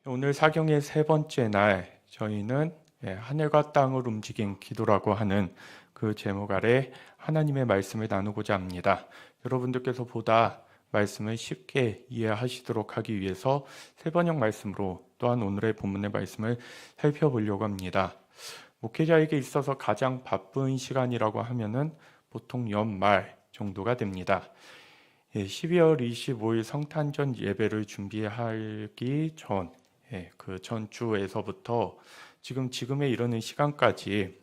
오늘 사경의 세 번째 날, 저희는 하늘과 땅을 움직인 기도라고 하는 그 제목 아래 하나님의 말씀을 나누고자 합니다. 여러분들께서 보다 말씀을 쉽게 이해하시도록 하기 위해서 세 번역 말씀으로 또한 오늘의 본문의 말씀을 살펴보려고 합니다. 목회자에게 있어서 가장 바쁜 시간이라고 하면은 보통 연말 정도가 됩니다. 12월 25일 성탄절 예배를 준비하기 전, 그 전주에서부터 지금에 이르는 시간까지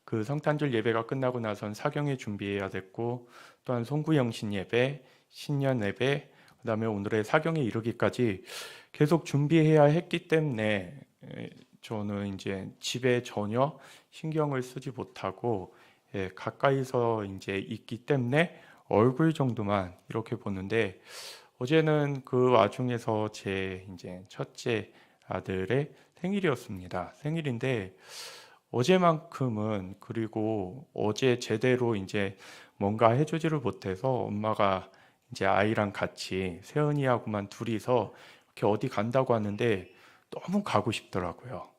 그 성탄절 예배가 끝나고 나선 사경회 준비해야 됐고, 또한 송구영신 예배, 신년 예배, 그다음에 오늘의 사경에 이르기까지 계속 준비해야 했기 때문에 저는 이제 집에 전혀 신경을 쓰지 못하고 가까이서 이제 있기 때문에 얼굴 정도만 이렇게 보는데, 어제는 그 와중에서 제 이제 첫째 아들의 생일이었습니다. 생일인데 어제만큼은, 그리고 어제 제대로 이제 뭔가 해주지를 못해서 엄마가 이제 아이랑 같이 세은이하고만 둘이서 이렇게 어디 간다고 하는데 너무 가고 싶더라고요.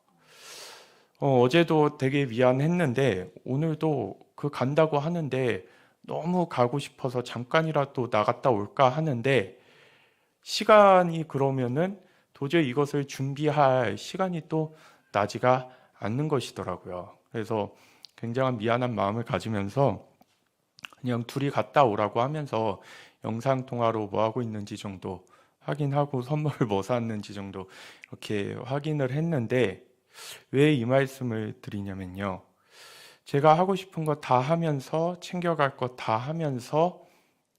어제도 되게 미안했는데 오늘도 그 간다고 하는데 너무 가고 싶어서 잠깐이라도 나갔다 올까 하는데, 시간이 그러면은 도저히 이것을 준비할 시간이 또 나지가 않는 것이더라고요. 그래서 굉장한 미안한 마음을 가지면서 그냥 둘이 갔다 오라고 하면서 영상통화로 뭐 하고 있는지 정도 확인하고 선물을 뭐 샀는지 정도 이렇게 확인을 했는데, 왜 이 말씀을 드리냐면요, 제가 하고 싶은 거 다 하면서, 챙겨갈 거 다 하면서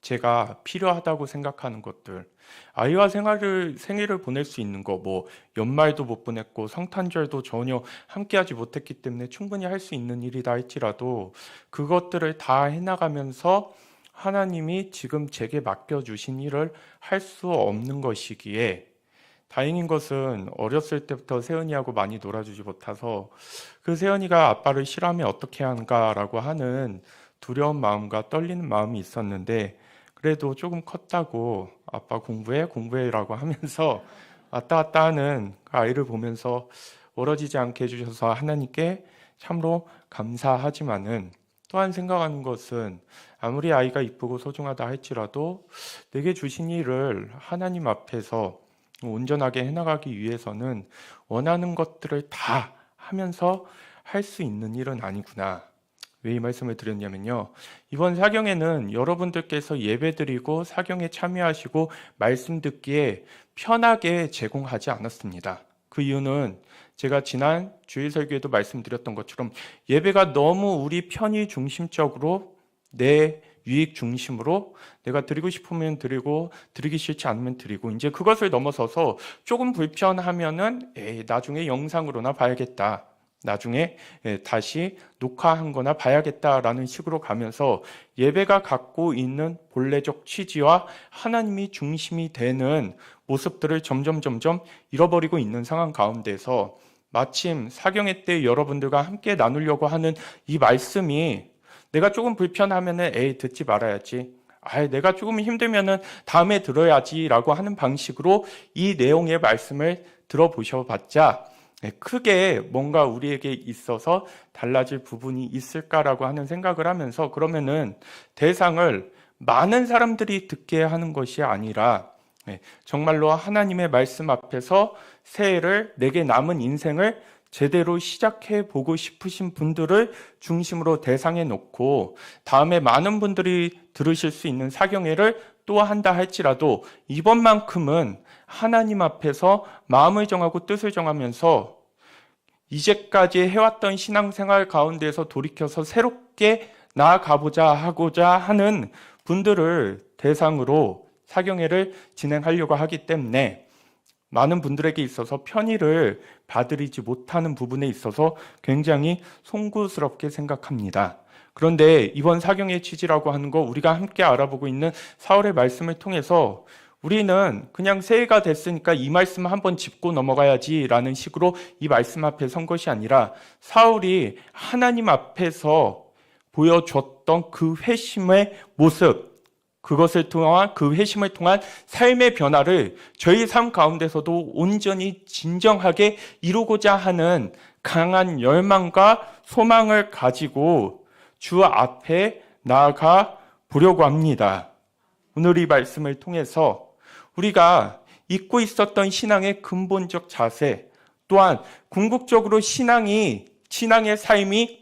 제가 필요하다고 생각하는 것들, 아이와 생일을 보낼 수 있는 거, 뭐 연말도 못 보냈고 성탄절도 전혀 함께하지 못했기 때문에 충분히 할 수 있는 일이다 할지라도 그것들을 다 해나가면서 하나님이 지금 제게 맡겨주신 일을 할 수 없는 것이기에, 다행인 것은 어렸을 때부터 세은이하고 많이 놀아주지 못해서 그 세은이가 아빠를 싫어하면 어떻게 하는가라고 하는 두려운 마음과 떨리는 마음이 있었는데, 그래도 조금 컸다고 아빠 공부해라고 하면서 왔다 갔다 하는 그 아이를 보면서 멀어지지 않게 해주셔서 하나님께 참으로 감사하지만은, 또한 생각하는 것은 아무리 아이가 이쁘고 소중하다 할지라도 내게 주신 일을 하나님 앞에서 온전하게 해나가기 위해서는 원하는 것들을 다 하면서 할 수 있는 일은 아니구나. 왜 이 말씀을 드렸냐면요, 이번 사경에는 여러분들께서 예배드리고 사경에 참여하시고 말씀 듣기에 편하게 제공하지 않았습니다. 그 이유는 제가 지난 주일 설교에도 말씀드렸던 것처럼 예배가 너무 우리 편의 중심적으로, 내 유익 중심으로 내가 드리고 싶으면 드리고 드리기 싫지 않으면 드리고, 이제 그것을 넘어서서 조금 불편하면은 나중에 영상으로나 봐야겠다, 나중에 다시 녹화한 거나 봐야겠다라는 식으로 가면서 예배가 갖고 있는 본래적 취지와 하나님이 중심이 되는 모습들을 점점 잃어버리고 있는 상황 가운데서, 마침 사경회 때 여러분들과 함께 나누려고 하는 이 말씀이 내가 조금 불편하면은 듣지 말아야지, 내가 조금 힘들면은 다음에 들어야지라고 하는 방식으로 이 내용의 말씀을 들어보셔봤자 크게 뭔가 우리에게 있어서 달라질 부분이 있을까라고 하는 생각을 하면서, 그러면은 대상을 많은 사람들이 듣게 하는 것이 아니라 정말로 하나님의 말씀 앞에서 새해를, 내게 남은 인생을 제대로 시작해 보고 싶으신 분들을 중심으로 대상에 놓고, 다음에 많은 분들이 들으실 수 있는 사경회를 또 한다 할지라도 이번만큼은 하나님 앞에서 마음을 정하고 뜻을 정하면서 이제까지 해왔던 신앙생활 가운데서 돌이켜서 새롭게 나아가보자 하고자 하는 분들을 대상으로 사경회를 진행하려고 하기 때문에, 많은 분들에게 있어서 편의를 받으리지 못하는 부분에 있어서 굉장히 송구스럽게 생각합니다. 그런데 이번 사경의 취지라고 하는 거, 우리가 함께 알아보고 있는 사울의 말씀을 통해서 우리는 그냥 새해가 됐으니까 이 말씀 한번 짚고 넘어가야지라는 식으로 이 말씀 앞에 선 것이 아니라, 사울이 하나님 앞에서 보여줬던 그 회심의 모습, 그것을 통한 그 회심을 통한 삶의 변화를 저희 삶 가운데서도 온전히 진정하게 이루고자 하는 강한 열망과 소망을 가지고 주 앞에 나아가 보려고 합니다. 오늘 이 말씀을 통해서 우리가 잊고 있었던 신앙의 근본적 자세, 또한 궁극적으로 신앙의 삶이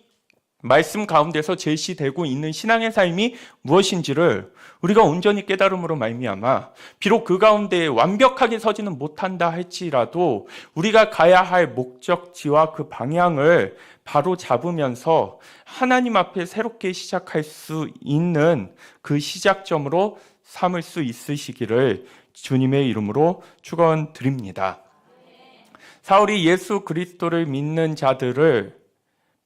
말씀 가운데서 제시되고 있는 신앙의 삶이 무엇인지를 우리가 온전히 깨달음으로 말미암아 비록 그 가운데 완벽하게 서지는 못한다 할지라도 우리가 가야 할 목적지와 그 방향을 바로 잡으면서 하나님 앞에 새롭게 시작할 수 있는 그 시작점으로 삼을 수 있으시기를 주님의 이름으로 축원드립니다. 사울이 예수 그리스도를 믿는 자들을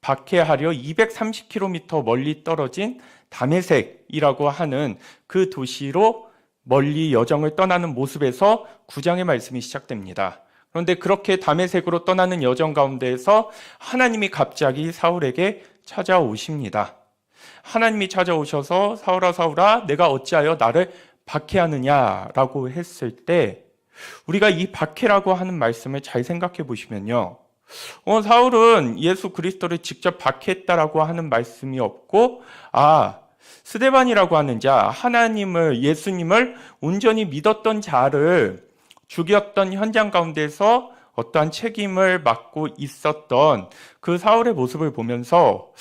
박해하려 230km 멀리 떨어진 다메섹이라고 하는 그 도시로 멀리 여정을 떠나는 모습에서 9장의 말씀이 시작됩니다. 그런데 그렇게 다메섹으로 떠나는 여정 가운데에서 하나님이 갑자기 사울에게 찾아오십니다. 하나님이 찾아오셔서 사울아 사울아 내가 어찌하여 나를 박해하느냐라고 했을 때 우리가 이 박해라고 하는 말씀을 잘 생각해 보시면요. 사울은 예수 그리스도를 직접 박해했다라고 하는 말씀이 없고 스데반이라고 하는 자, 하나님을 예수님을 온전히 믿었던 자를 죽였던 현장 가운데서 어떠한 책임을 맡고 있었던 그 사울의 모습을 보면서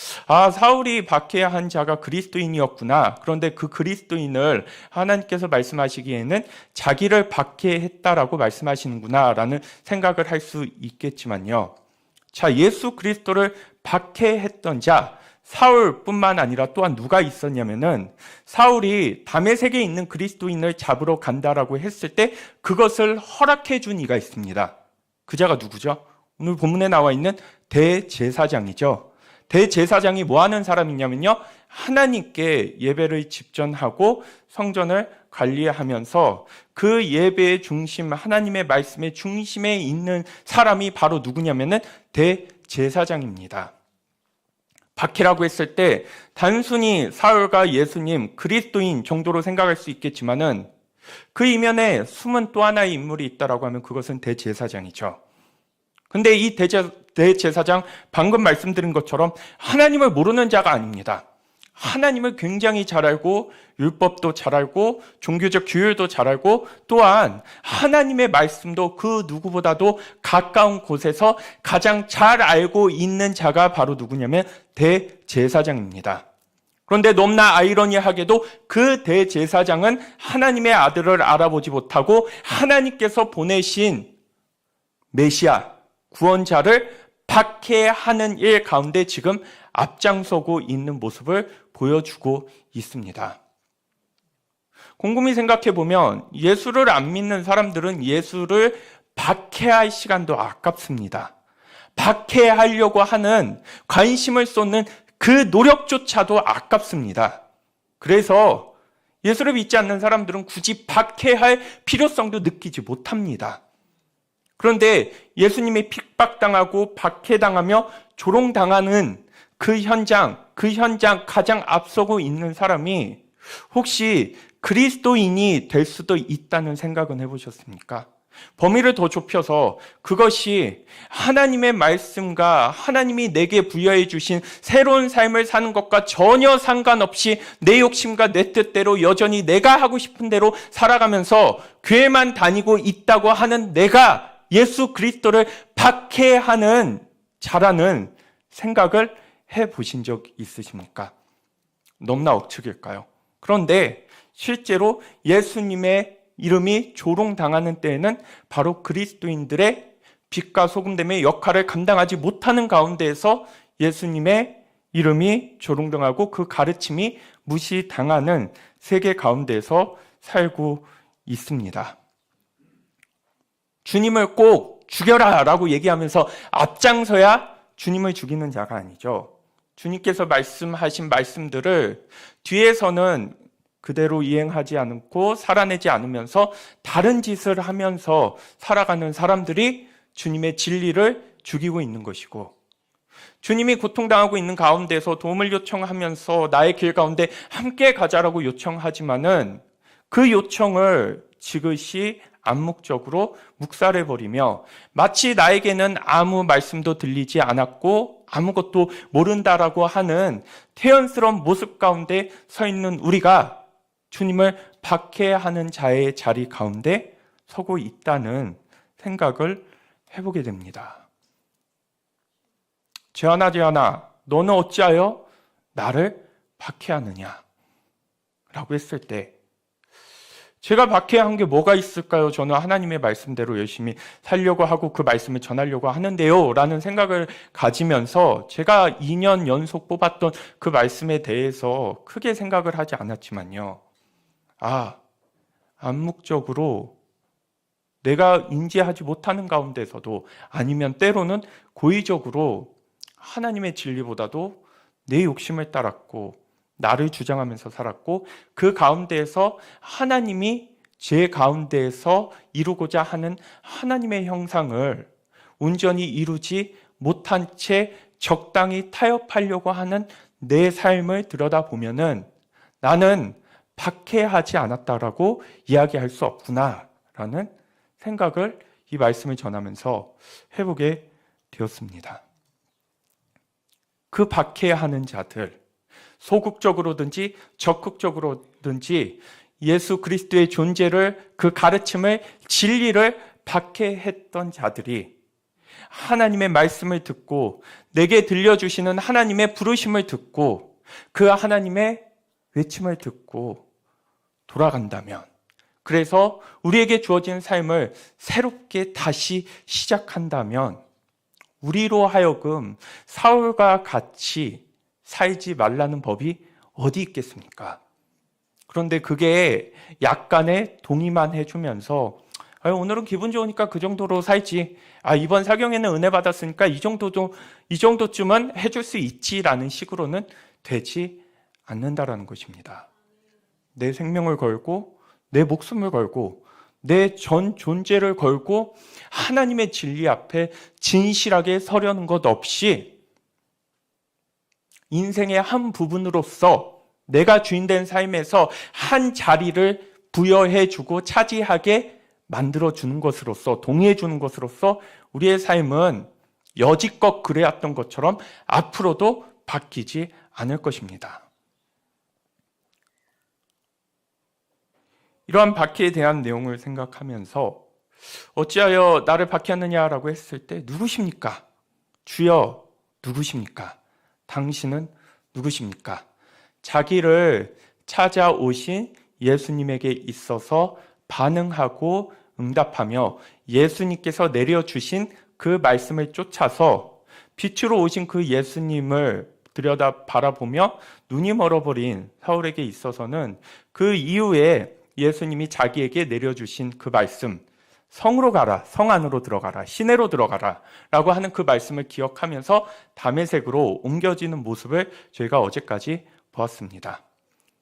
사울이 박해한 자가 그리스도인이었구나. 그런데 그 그리스도인을 하나님께서 말씀하시기에는 자기를 박해했다라고 말씀하시는구나 라는 생각을 할 수 있겠지만요. 자, 예수 그리스도를 박해했던 자 사울뿐만 아니라 또한 누가 있었냐면은 사울이 다메섹에 있는 그리스도인을 잡으러 간다라고 했을 때 그것을 허락해 준 이가 있습니다. 그 자가 누구죠? 오늘 본문에 나와 있는 대제사장이죠. 대제사장이 뭐 하는 사람이냐면요. 하나님께 예배를 집전하고 성전을 관리하면서 그 예배의 중심, 하나님의 말씀의 중심에 있는 사람이 바로 누구냐면은 대제사장입니다. 박해라고 했을 때 단순히 사울과 예수님, 그리스도인 정도로 생각할 수 있겠지만은 그 이면에 숨은 또 하나의 인물이 있다라고 하면 그것은 대제사장이죠. 근데 이 대제사장 방금 말씀드린 것처럼 하나님을 모르는 자가 아닙니다. 하나님을 굉장히 잘 알고 율법도 잘 알고 종교적 규율도 잘 알고 또한 하나님의 말씀도 그 누구보다도 가까운 곳에서 가장 잘 알고 있는 자가 바로 누구냐면 대제사장입니다. 그런데 너무나 아이러니하게도 그 대제사장은 하나님의 아들을 알아보지 못하고 하나님께서 보내신 메시아, 구원자를 박해하는 일 가운데 지금 앞장서고 있는 모습을 보여주고 있습니다. 곰곰이 생각해 보면 예수를 안 믿는 사람들은 예수를 박해할 시간도 아깝습니다. 박해하려고 하는 관심을 쏟는 그 노력조차도 아깝습니다. 그래서 예수를 믿지 않는 사람들은 굳이 박해할 필요성도 느끼지 못합니다. 그런데 예수님이 핍박당하고 박해당하며 조롱당하는 그 현장 가장 앞서고 있는 사람이 혹시 그리스도인이 될 수도 있다는 생각은 해보셨습니까? 범위를 더 좁혀서 그것이 하나님의 말씀과 하나님이 내게 부여해 주신 새로운 삶을 사는 것과 전혀 상관없이 내 욕심과 내 뜻대로 여전히 내가 하고 싶은 대로 살아가면서 교회만 다니고 있다고 하는 내가 예수 그리스도를 박해하는 자라는 생각을 해보신 적 있으십니까? 너무나 억측일까요? 그런데 실제로 예수님의 이름이 조롱당하는 때에는 바로 그리스도인들의 빛과 소금됨의 역할을 감당하지 못하는 가운데에서 예수님의 이름이 조롱당하고 그 가르침이 무시당하는 세계 가운데에서 살고 있습니다. 주님을 꼭 죽여라 라고 얘기하면서 앞장서야 주님을 죽이는 자가 아니죠. 주님께서 말씀하신 말씀들을 뒤에서는 그대로 이행하지 않고 살아내지 않으면서 다른 짓을 하면서 살아가는 사람들이 주님의 진리를 죽이고 있는 것이고, 주님이 고통당하고 있는 가운데서 도움을 요청하면서 나의 길 가운데 함께 가자라고 요청하지만은 그 요청을 지그시 암묵적으로 묵살해버리며 마치 나에게는 아무 말씀도 들리지 않았고 아무것도 모른다라고 하는 태연스러운 모습 가운데 서 있는 우리가 주님을 박해하는 자의 자리 가운데 서고 있다는 생각을 해보게 됩니다. 제하나, 너는 어찌하여 나를 박해하느냐? 라고 했을 때 제가 박해한 게 뭐가 있을까요? 저는 하나님의 말씀대로 열심히 살려고 하고 그 말씀을 전하려고 하는데요 라는 생각을 가지면서 제가 2년 연속 뽑았던 그 말씀에 대해서 크게 생각을 하지 않았지만요. 암묵적으로 내가 인지하지 못하는 가운데서도 아니면 때로는 고의적으로 하나님의 진리보다도 내 욕심을 따랐고 나를 주장하면서 살았고 그 가운데에서 하나님이 제 가운데에서 이루고자 하는 하나님의 형상을 온전히 이루지 못한 채 적당히 타협하려고 하는 내 삶을 들여다보면은 나는 박해하지 않았다라고 이야기할 수 없구나라는 생각을 이 말씀을 전하면서 해보게 되었습니다. 그 박해하는 자들, 소극적으로든지 적극적으로든지 예수 그리스도의 존재를, 그 가르침을, 진리를 박해했던 자들이 하나님의 말씀을 듣고 내게 들려주시는 하나님의 부르심을 듣고 그 하나님의 외침을 듣고 돌아간다면, 그래서 우리에게 주어진 삶을 새롭게 다시 시작한다면 우리로 하여금 사울과 같이 살지 말라는 법이 어디 있겠습니까? 그런데 그게 약간의 동의만 해주면서 오늘은 기분 좋으니까 그 정도로 살지, 이번 사경에는 은혜 받았으니까 이 정도쯤은 해줄 수 있지라는 식으로는 되지 않는다라는 것입니다. 내 생명을 걸고 내 목숨을 걸고 내 전 존재를 걸고 하나님의 진리 앞에 진실하게 서려는 것 없이 인생의 한 부분으로서 내가 주인된 삶에서 한 자리를 부여해주고 차지하게 만들어주는 것으로서, 동의해주는 것으로서 우리의 삶은 여지껏 그래왔던 것처럼 앞으로도 바뀌지 않을 것입니다. 이러한 박해에 대한 내용을 생각하면서 어찌하여 나를 박해하느냐라고 했을 때 누구십니까? 주여 누구십니까? 당신은 누구십니까? 자기를 찾아오신 예수님에게 있어서 반응하고 응답하며 예수님께서 내려주신 그 말씀을 쫓아서 빛으로 오신 그 예수님을 들여다 바라보며 눈이 멀어버린 사울에게 있어서는 그 이후에 예수님이 자기에게 내려주신 그 말씀, 성으로 가라, 성 안으로 들어가라, 시내로 들어가라 라고 하는 그 말씀을 기억하면서 다메섹으로 옮겨지는 모습을 저희가 어제까지 보았습니다.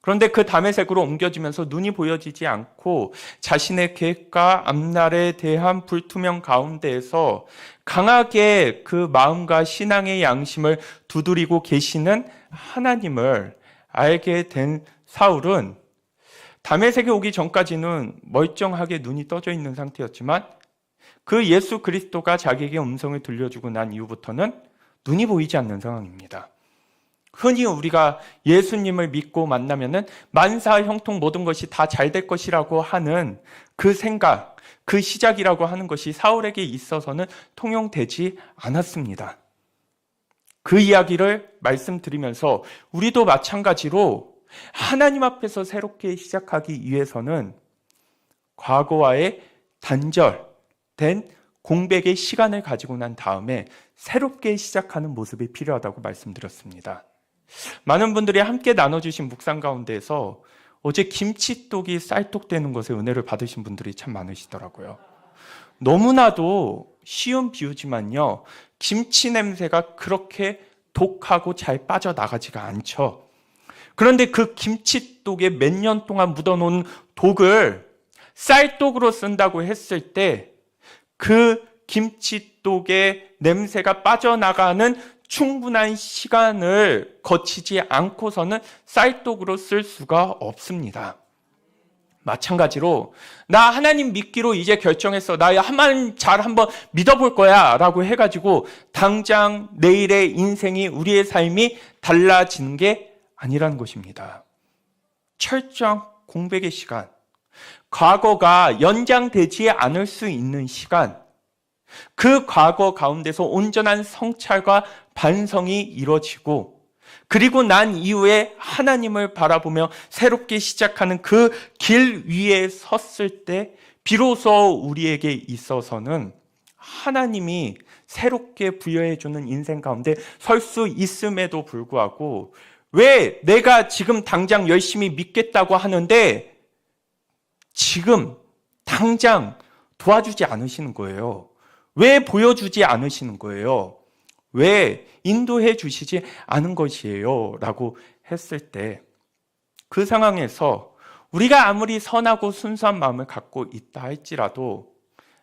그런데 그 다메섹으로 옮겨지면서 눈이 보여지지 않고 자신의 계획과 앞날에 대한 불투명 가운데에서 강하게 그 마음과 신앙의 양심을 두드리고 계시는 하나님을 알게 된 사울은 다메섹에 오기 전까지는 멀쩡하게 눈이 떠져 있는 상태였지만 그 예수 그리스도가 자기에게 음성을 들려주고 난 이후부터는 눈이 보이지 않는 상황입니다. 흔히 우리가 예수님을 믿고 만나면은 만사 형통 모든 것이 다 잘 될 것이라고 하는 그 생각, 그 시작이라고 하는 것이 사울에게 있어서는 통용되지 않았습니다. 그 이야기를 말씀드리면서 우리도 마찬가지로 하나님 앞에서 새롭게 시작하기 위해서는 과거와의 단절된 공백의 시간을 가지고 난 다음에 새롭게 시작하는 모습이 필요하다고 말씀드렸습니다. 많은 분들이 함께 나눠주신 묵상 가운데에서 어제 김치독이 쌀독되는 것에 은혜를 받으신 분들이 참 많으시더라고요. 너무나도 쉬운 비유지만요, 김치 냄새가 그렇게 독하고 잘 빠져나가지가 않죠. 그런데 그 김치독에 몇 년 동안 묻어놓은 독을 쌀독으로 쓴다고 했을 때 그 김치독의 냄새가 빠져나가는 충분한 시간을 거치지 않고서는 쌀독으로 쓸 수가 없습니다. 마찬가지로 나 하나님 믿기로 이제 결정했어. 나 하나님 잘 한번 믿어볼 거야 라고 해가지고 당장 내일의 인생이, 우리의 삶이 달라지는 게 아니라는 것입니다. 철저한 공백의 시간, 과거가 연장되지 않을 수 있는 시간, 그 과거 가운데서 온전한 성찰과 반성이 이루어지고, 그리고 난 이후에 하나님을 바라보며 새롭게 시작하는 그 길 위에 섰을 때 비로소 우리에게 있어서는 하나님이 새롭게 부여해주는 인생 가운데 설 수 있음에도 불구하고, 왜 내가 지금 당장 열심히 믿겠다고 하는데 지금 당장 도와주지 않으시는 거예요? 왜 보여주지 않으시는 거예요? 왜 인도해 주시지 않은 것이에요? 라고 했을 때, 그 상황에서 우리가 아무리 선하고 순수한 마음을 갖고 있다 할지라도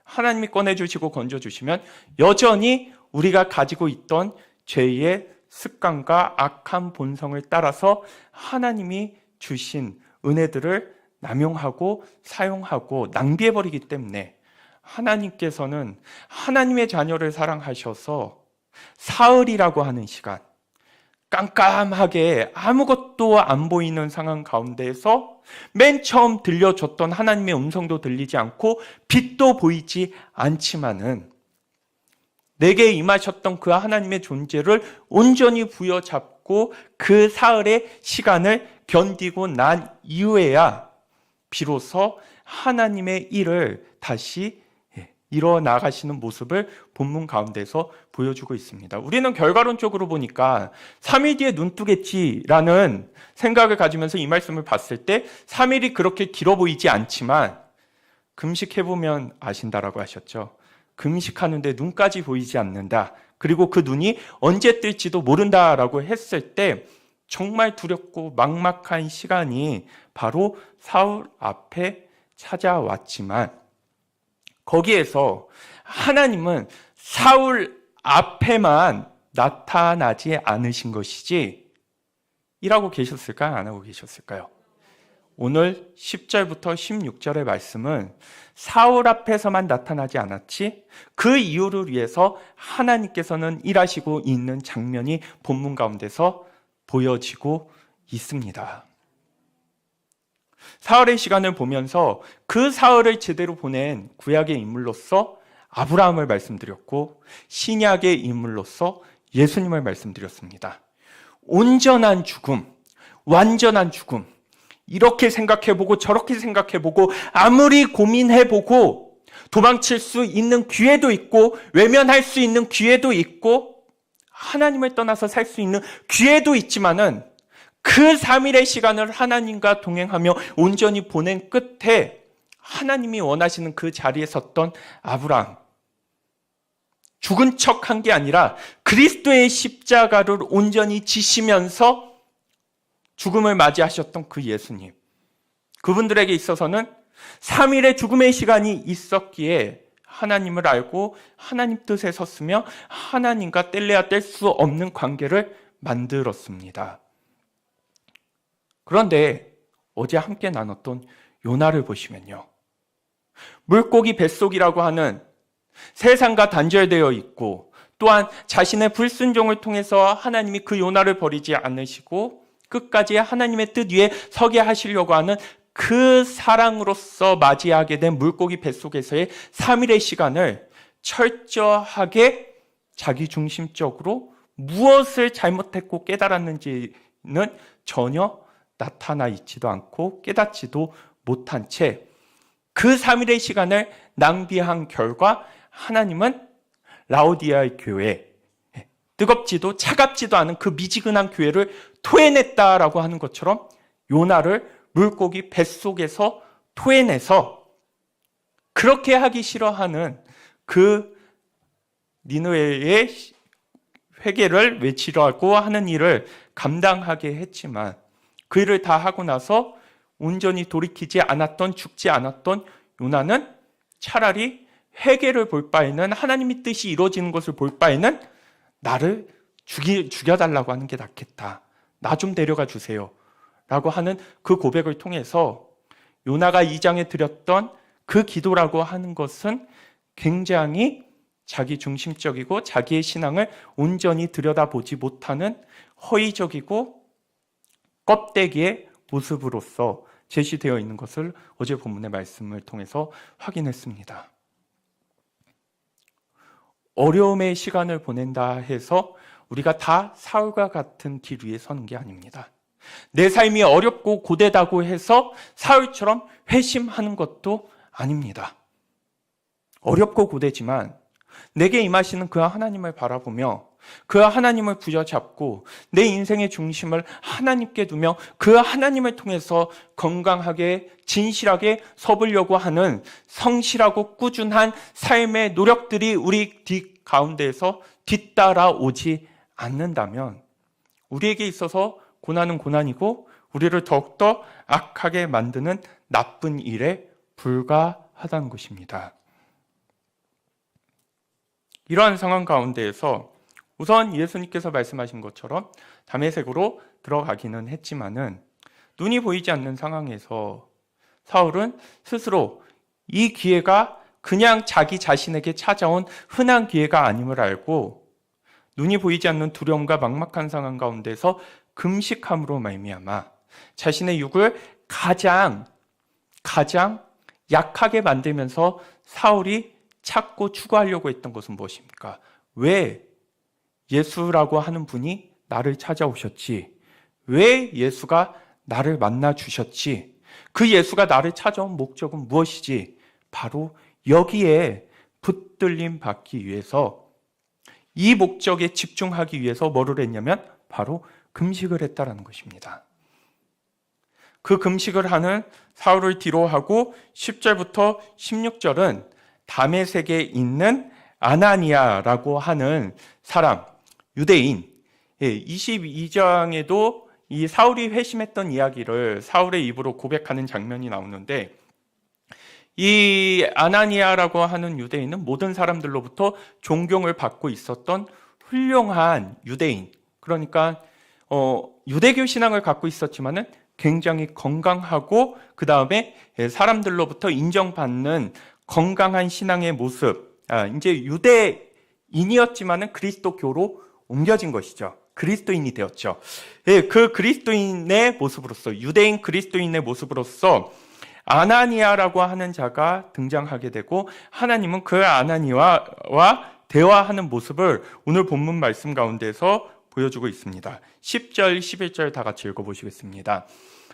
하나님이 꺼내주시고 건져주시면 여전히 우리가 가지고 있던 죄의 습관과 악한 본성을 따라서 하나님이 주신 은혜들을 남용하고 사용하고 낭비해버리기 때문에, 하나님께서는 하나님의 자녀를 사랑하셔서 사흘이라고 하는 시간, 깜깜하게 아무것도 안 보이는 상황 가운데에서 맨 처음 들려줬던 하나님의 음성도 들리지 않고 빛도 보이지 않지만은 내게 임하셨던 그 하나님의 존재를 온전히 부여잡고 그 사흘의 시간을 견디고 난 이후에야 비로소 하나님의 일을 다시 일어나가시는 모습을 본문 가운데서 보여주고 있습니다. 우리는 결과론적으로 보니까 3일 뒤에 눈 뜨겠지라는 생각을 가지면서 이 말씀을 봤을 때 3일이 그렇게 길어 보이지 않지만 금식해보면 아신다라고 하셨죠. 금식하는데 눈까지 보이지 않는다. 그리고 그 눈이 언제 뜰지도 모른다라고 했을 때 정말 두렵고 막막한 시간이 바로 사울 앞에 찾아왔지만, 거기에서 하나님은 사울 앞에만 나타나지 않으신 것이지 일하고 계셨을까요? 안 하고 계셨을까요? 오늘 10절부터 16절의 말씀은 사울 앞에서만 나타나지 않았지 그 이유를 위해서 하나님께서는 일하시고 있는 장면이 본문 가운데서 보여지고 있습니다. 사흘의 시간을 보면서 그 사흘을 제대로 보낸 구약의 인물로서 아브라함을 말씀드렸고, 신약의 인물로서 예수님을 말씀드렸습니다. 온전한 죽음, 완전한 죽음, 이렇게 생각해보고 저렇게 생각해보고 아무리 고민해보고 도망칠 수 있는 기회도 있고 외면할 수 있는 기회도 있고 하나님을 떠나서 살 수 있는 기회도 있지만은, 그 3일의 시간을 하나님과 동행하며 온전히 보낸 끝에 하나님이 원하시는 그 자리에 섰던 아브라함, 죽은 척한 게 아니라 그리스도의 십자가를 온전히 지시면서 죽음을 맞이하셨던 그 예수님, 그분들에게 있어서는 3일의 죽음의 시간이 있었기에 하나님을 알고 하나님 뜻에 섰으며 하나님과 뗄래야 뗄 수 없는 관계를 만들었습니다. 그런데 어제 함께 나눴던 요나를 보시면요, 물고기 뱃속이라고 하는 세상과 단절되어 있고, 또한 자신의 불순종을 통해서 하나님이 그 요나를 버리지 않으시고 끝까지 하나님의 뜻 위에 서게 하시려고 하는 그 사랑으로서 맞이하게 된 물고기 뱃속에서의 3일의 시간을 철저하게 자기중심적으로 무엇을 잘못했고 깨달았는지는 전혀 나타나 있지도 않고 깨닫지도 못한 채 그 3일의 시간을 낭비한 결과 하나님은 라오디아의 교회, 뜨겁지도 차갑지도 않은 그 미지근한 교회를 토해냈다라고 하는 것처럼 요나를 물고기 뱃속에서 토해내서 그렇게 하기 싫어하는 그 니느웨의 회개를 외치려고 하는 일을 감당하게 했지만, 그 일을 다 하고 나서 온전히 돌이키지 않았던, 죽지 않았던 요나는 차라리 회개를 볼 바에는, 하나님의 뜻이 이루어지는 것을 볼 바에는 나를 죽여달라고 하는 게 낫겠다, 나 좀 데려가 주세요 라고 하는 그 고백을 통해서 요나가 2장에 드렸던 그 기도라고 하는 것은 굉장히 자기 중심적이고 자기의 신앙을 온전히 들여다보지 못하는 허위적이고 껍데기의 모습으로서 제시되어 있는 것을 어제 본문의 말씀을 통해서 확인했습니다. 어려움의 시간을 보낸다 해서 우리가 다 사울과 같은 길 위에 서는 게 아닙니다. 내 삶이 어렵고 고되다고 해서 사울처럼 회심하는 것도 아닙니다. 어렵고 고되지만 내게 임하시는 그 하나님을 바라보며 그 하나님을 부여잡고 내 인생의 중심을 하나님께 두며 그 하나님을 통해서 건강하게 진실하게 서보려고 하는 성실하고 꾸준한 삶의 노력들이 우리 뒷 가운데에서 뒤따라오지 않는다면 우리에게 있어서 고난은 고난이고 우리를 더욱더 악하게 만드는 나쁜 일에 불과하다는 것입니다. 이러한 상황 가운데에서 우선 예수님께서 말씀하신 것처럼 다메섹으로 들어가기는 했지만은 눈이 보이지 않는 상황에서 사울은 스스로 이 기회가 그냥 자기 자신에게 찾아온 흔한 기회가 아님을 알고 눈이 보이지 않는 두려움과 막막한 상황 가운데서 금식함으로 말미암아 자신의 육을 가장 약하게 만들면서 사울이 찾고 추구하려고 했던 것은 무엇입니까? 왜 예수라고 하는 분이 나를 찾아오셨지? 왜 예수가 나를 만나 주셨지? 그 예수가 나를 찾아온 목적은 무엇이지? 바로 여기에 붙들림 받기 위해서 이 목적에 집중하기 위해서 뭐를 했냐면 바로 금식을 했다라는 것입니다. 그 금식을 하는 사울을 뒤로 하고 10절부터 16절은 다메섹에 있는 아나니아라고 하는 사람, 유대인, 22장에도 이 사울이 회심했던 이야기를 사울의 입으로 고백하는 장면이 나오는데 이 아나니아라고 하는 유대인은 모든 사람들로부터 존경을 받고 있었던 훌륭한 유대인, 그러니까 유대교 신앙을 갖고 있었지만은 굉장히 건강하고 그 다음에 사람들로부터 인정받는 건강한 신앙의 모습, 이제 유대인이었지만은 그리스도교로 옮겨진 것이죠. 그리스도인이 되었죠. 그 그리스도인의 모습으로서, 유대인 그리스도인의 모습으로서 아나니아라고 하는 자가 등장하게 되고 하나님은 그 아나니아와 대화하는 모습을 오늘 본문 말씀 가운데서 보여주고 있습니다. 10절, 11절 다 같이 읽어보시겠습니다.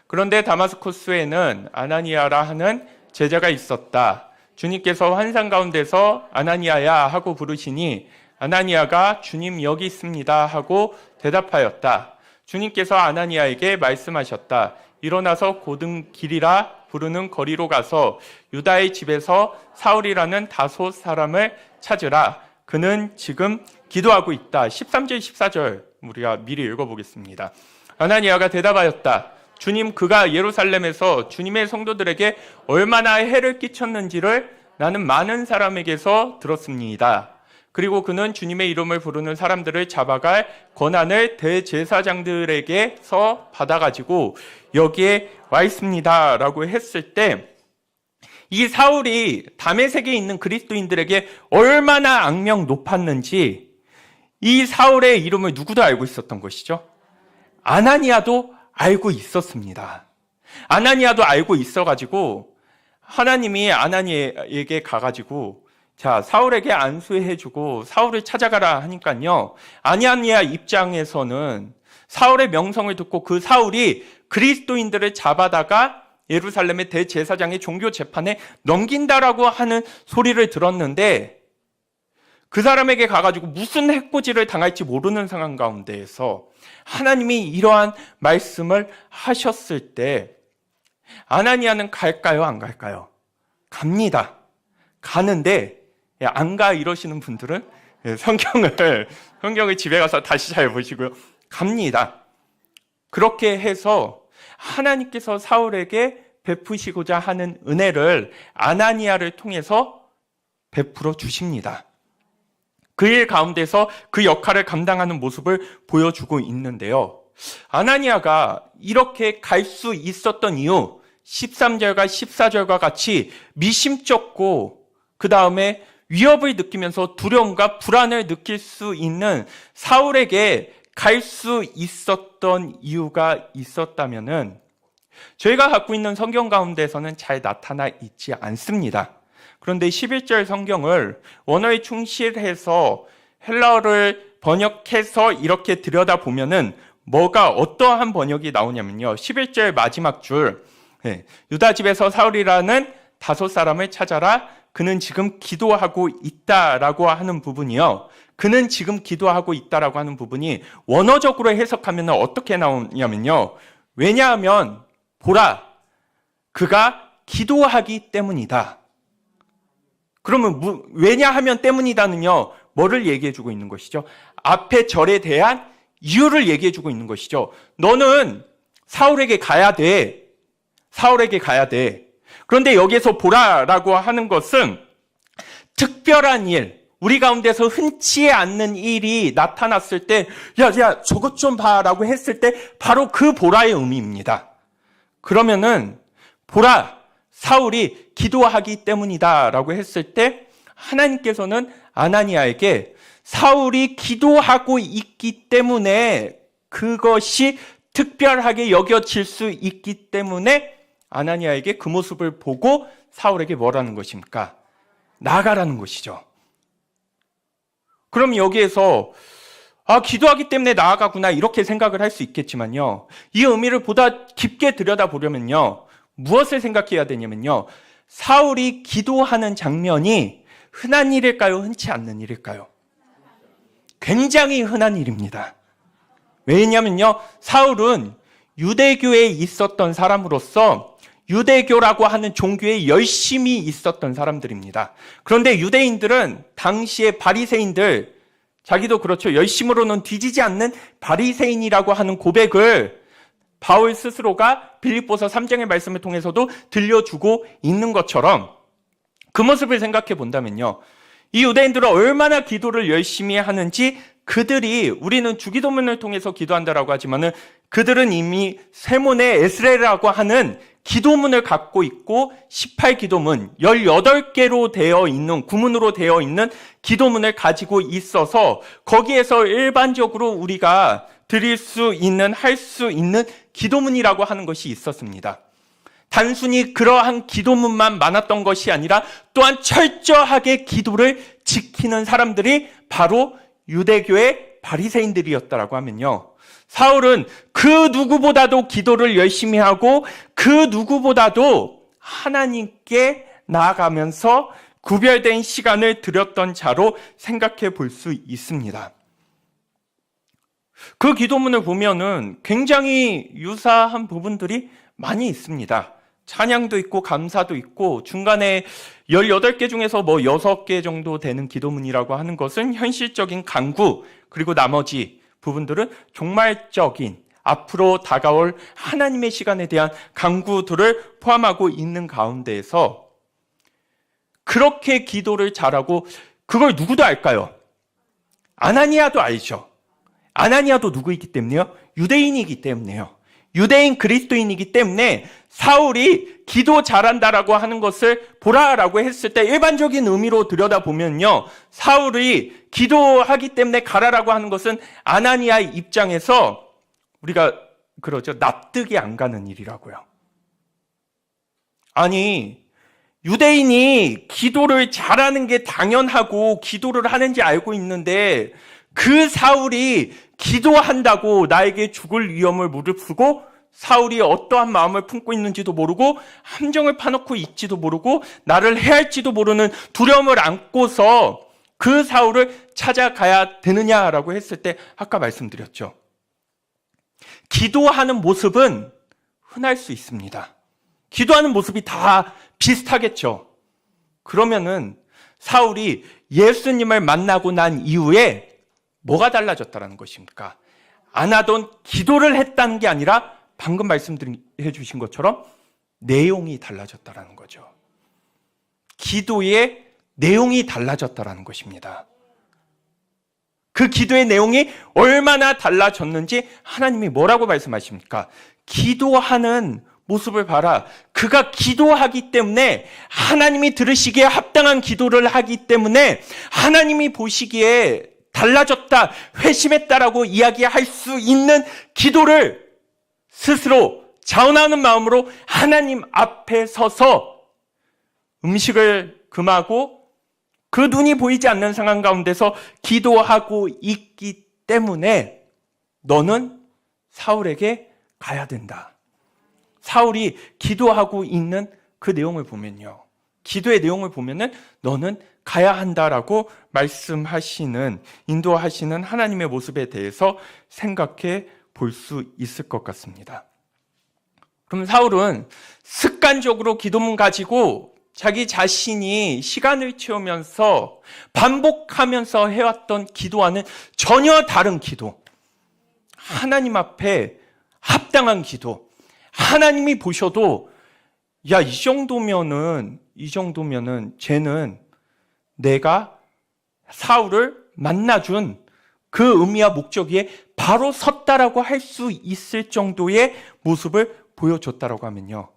그런데 다마스쿠스에는 아나니아라 하는 제자가 있었다. 주님께서 환상 가운데서 아나니아야 하고 부르시니 아나니아가 주님 여기 있습니다 하고 대답하였다. 주님께서 아나니아에게 말씀하셨다. 일어나서 고등 길이라 부르는 거리로 가서 유다의 집에서 사울이라는 다소 사람을 찾으라. 그는 지금 기도하고 있다. 13절, 14절 우리가 미리 읽어보겠습니다. 아나니아가 대답하였다. 주님, 그가 예루살렘에서 주님의 성도들에게 얼마나 해를 끼쳤는지를 나는 많은 사람에게서 들었습니다. 그리고 그는 주님의 이름을 부르는 사람들을 잡아갈 권한을 대제사장들에게서 받아가지고 여기에 와 있습니다 라고 했을 때 이 사울이 다메섹에 있는 그리스도인들에게 얼마나 악명 높았는지 이 사울의 이름을 누구도 알고 있었던 것이죠. 아나니아도 알고 있었습니다. 아나니아도 알고 있어가지고 하나님이 아나니아에게 가가지고 자, 사울에게 안수해주고 사울을 찾아가라 하니까요. 아나니아 입장에서는 사울의 명성을 듣고 그 사울이 그리스도인들을 잡아다가 예루살렘의 대제사장의 종교 재판에 넘긴다라고 하는 소리를 들었는데 그 사람에게 가가지고 무슨 해코지를 당할지 모르는 상황 가운데에서 하나님이 이러한 말씀을 하셨을 때 아나니아는 갈까요? 안 갈까요? 갑니다. 가는데 안 가 이러시는 분들은 성경을 집에 가서 다시 잘 보시고요. 갑니다. 그렇게 해서 하나님께서 사울에게 베푸시고자 하는 은혜를 아나니아를 통해서 베풀어 주십니다. 그 일 가운데서 그 역할을 감당하는 모습을 보여주고 있는데요. 아나니아가 이렇게 갈 수 있었던 이유, 13절과 14절과 같이 미심쩍고 그 다음에 위협을 느끼면서 두려움과 불안을 느낄 수 있는 사울에게 갈 수 있었던 이유가 있었다면은 저희가 갖고 있는 성경 가운데서는 잘 나타나 있지 않습니다. 그런데 11절 성경을 원어에 충실해서 헬라어를 번역해서 이렇게 들여다보면은 뭐가 어떠한 번역이 나오냐면요. 11절 마지막 줄, 유다 집에서 사울이라는 5사람을 찾아라. 그는 지금 기도하고 있다라고 하는 부분이요. 그는 지금 기도하고 있다라고 하는 부분이 원어적으로 해석하면 어떻게 나오냐면요. 왜냐하면 보라, 그가 기도하기 때문이다. 그러면 왜냐하면 때문이다는요. 뭐를 얘기해주고 있는 것이죠? 앞에 절에 대한 이유를 얘기해주고 있는 것이죠. 너는 사울에게 가야 돼. 사울에게 가야 돼. 그런데 여기에서 보라라고 하는 것은 특별한 일, 우리 가운데서 흔치 않는 일이 나타났을 때 야 저것 좀 봐라고 했을 때 바로 그 보라의 의미입니다. 그러면은 보라, 사울이 기도하기 때문이다라고 했을 때 하나님께서는 아나니아에게 사울이 기도하고 있기 때문에 그것이 특별하게 여겨질 수 있기 때문에 아나니아에게 그 모습을 보고 사울에게 뭐라는 것입니까? 나가라는 것이죠. 그럼 여기에서 기도하기 때문에 나아가구나 이렇게 생각을 할 수 있겠지만요. 이 의미를 보다 깊게 들여다보려면요. 무엇을 생각해야 되냐면요. 사울이 기도하는 장면이 흔한 일일까요? 흔치 않는 일일까요? 굉장히 흔한 일입니다. 왜냐면요. 사울은 유대교에 있었던 사람으로서 유대교라고 하는 종교에 열심히 있었던 사람들입니다. 그런데 유대인들은 당시에 바리새인들, 자기도 그렇죠. 열심으로는 뒤지지 않는 바리새인이라고 하는 고백을 바울 스스로가 빌립보서 3장의 말씀을 통해서도 들려주고 있는 것처럼 그 모습을 생각해 본다면요. 이 유대인들은 얼마나 기도를 열심히 하는지 그들이 우리는 주기도문을 통해서 기도한다라고 하지만은 그들은 이미 세몬의 에스레라고 하는 기도문을 갖고 있고 18기도문 18개로 되어 있는 구문으로 되어 있는 기도문을 가지고 있어서 거기에서 일반적으로 우리가 드릴 수 있는 할 수 있는 기도문이라고 하는 것이 있었습니다. 단순히 그러한 기도문만 많았던 것이 아니라 또한 철저하게 기도를 지키는 사람들이 바로 유대교의 바리새인들이었다라고 하면요. 사울은 그 누구보다도 기도를 열심히 하고 그 누구보다도 하나님께 나아가면서 구별된 시간을 들였던 자로 생각해 볼 수 있습니다. 그 기도문을 보면은 굉장히 유사한 부분들이 많이 있습니다. 찬양도 있고 감사도 있고 중간에 18개 중에서 6개 정도 되는 기도문이라고 하는 것은 현실적인 간구, 그리고 나머지 부분들은 종말적인 앞으로 다가올 하나님의 시간에 대한 간구들을 포함하고 있는 가운데에서 그렇게 기도를 잘하고 그걸 누구도 알까요? 아나니아도 알죠. 아나니아도 누구이기 때문에요? 유대인이기 때문에요. 유대인 그리스도인이기 때문에 사울이 기도 잘한다라고 하는 것을 보라라고 했을 때 일반적인 의미로 들여다보면요. 사울이 기도하기 때문에 가라라고 하는 것은 아나니아의 입장에서 우리가 그러죠. 납득이 안 가는 일이라고요. 아니, 유대인이 기도를 잘하는 게 당연하고 기도를 하는지 알고 있는데 그 사울이 기도한다고 나에게 죽을 위험을 무릅쓰고 사울이 어떠한 마음을 품고 있는지도 모르고 함정을 파놓고 있지도 모르고 나를 해할지도 모르는 두려움을 안고서 그 사울을 찾아가야 되느냐라고 했을 때 아까 말씀드렸죠. 기도하는 모습은 흔할 수 있습니다. 기도하는 모습이 다 비슷하겠죠. 그러면은 사울이 예수님을 만나고 난 이후에 뭐가 달라졌다는 것입니까? 안 하던 기도를 했다는 게 아니라 방금 말씀해 주신 것처럼 내용이 달라졌다는 거죠. 기도의 내용이 달라졌다는 것입니다. 그 기도의 내용이 얼마나 달라졌는지 하나님이 뭐라고 말씀하십니까? 기도하는 모습을 봐라. 그가 기도하기 때문에 하나님이 들으시기에 합당한 기도를 하기 때문에 하나님이 보시기에 달라졌다, 회심했다라고 이야기할 수 있는 기도를 스스로 자원하는 마음으로 하나님 앞에 서서 음식을 금하고 그 눈이 보이지 않는 상황 가운데서 기도하고 있기 때문에 너는 사울에게 가야 된다. 사울이 기도하고 있는 그 내용을 보면요. 기도의 내용을 보면은 너는 가야 한다라고 말씀하시는, 인도하시는 하나님의 모습에 대해서 생각해 볼 수 있을 것 같습니다. 그럼 사울은 습관적으로 기도문 가지고 자기 자신이 시간을 채우면서 반복하면서 해왔던 기도와는 전혀 다른 기도, 하나님 앞에 합당한 기도, 하나님이 보셔도 야, 이 정도면은 쟤는 내가 사울을 만나준 그 의미와 목적 위에 바로 섰다라고 할 수 있을 정도의 모습을 보여줬다라고 하면요.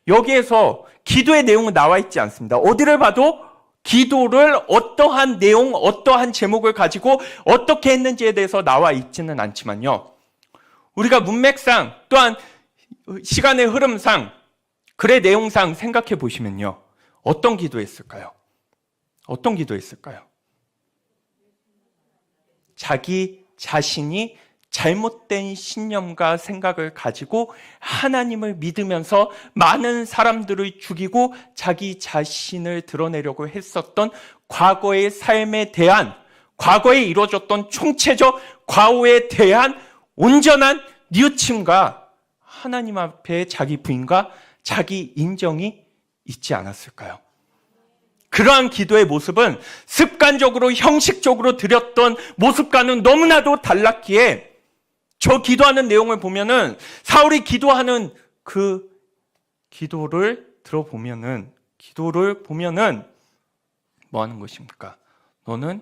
여기에서 기도의 내용은 나와 있지 않습니다. 어디를 봐도 기도를 어떠한 내용, 어떠한 제목을 가지고 어떻게 했는지에 대해서 나와 있지는 않지만요. 우리가 문맥상 또한 시간의 흐름상 글의 내용상 생각해 보시면요. 어떤 기도했을까요? 어떤 기도했을까요? 자기 자신이 잘못된 신념과 생각을 가지고 하나님을 믿으면서 많은 사람들을 죽이고 자기 자신을 드러내려고 했었던 과거의 삶에 대한, 과거에 이루어졌던 총체적 과오에 대한 온전한 뉘우침과 하나님 앞에 자기 부인과 자기 인정이 있지 않았을까요? 그러한 기도의 모습은 습관적으로 형식적으로 드렸던 모습과는 너무나도 달랐기에 저 기도하는 내용을 보면은 사울이 기도하는 그 기도를 보면은 뭐 하는 것입니까? 너는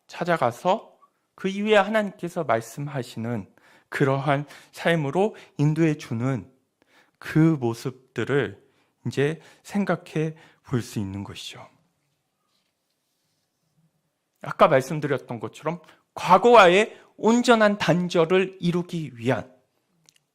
찾아가서 그 이후에 하나님께서 말씀하시는 그러한 삶으로 인도해 주는 그 모습들을 이제 생각해 볼 수 있는 것이죠. 아까 말씀드렸던 것처럼 과거와의 온전한 단절을 이루기 위한,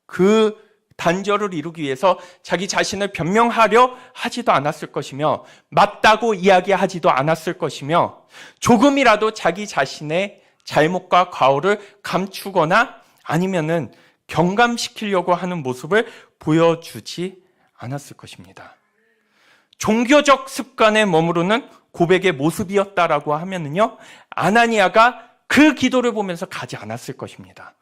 그 단절을 이루기 위해서 자기 자신을 변명하려 하지도 않았을 것이며 맞다고 이야기하지도 않았을 것이며 조금이라도 자기 자신의 잘못과 과오를 감추거나 아니면은 경감시키려고 하는 모습을 보여주지 않았을 것입니다. 종교적 습관에 머무르는 고백의 모습이었다라고 하면은요, 아나니아가 그 기도를 보면서 가지 않았을 것입니다.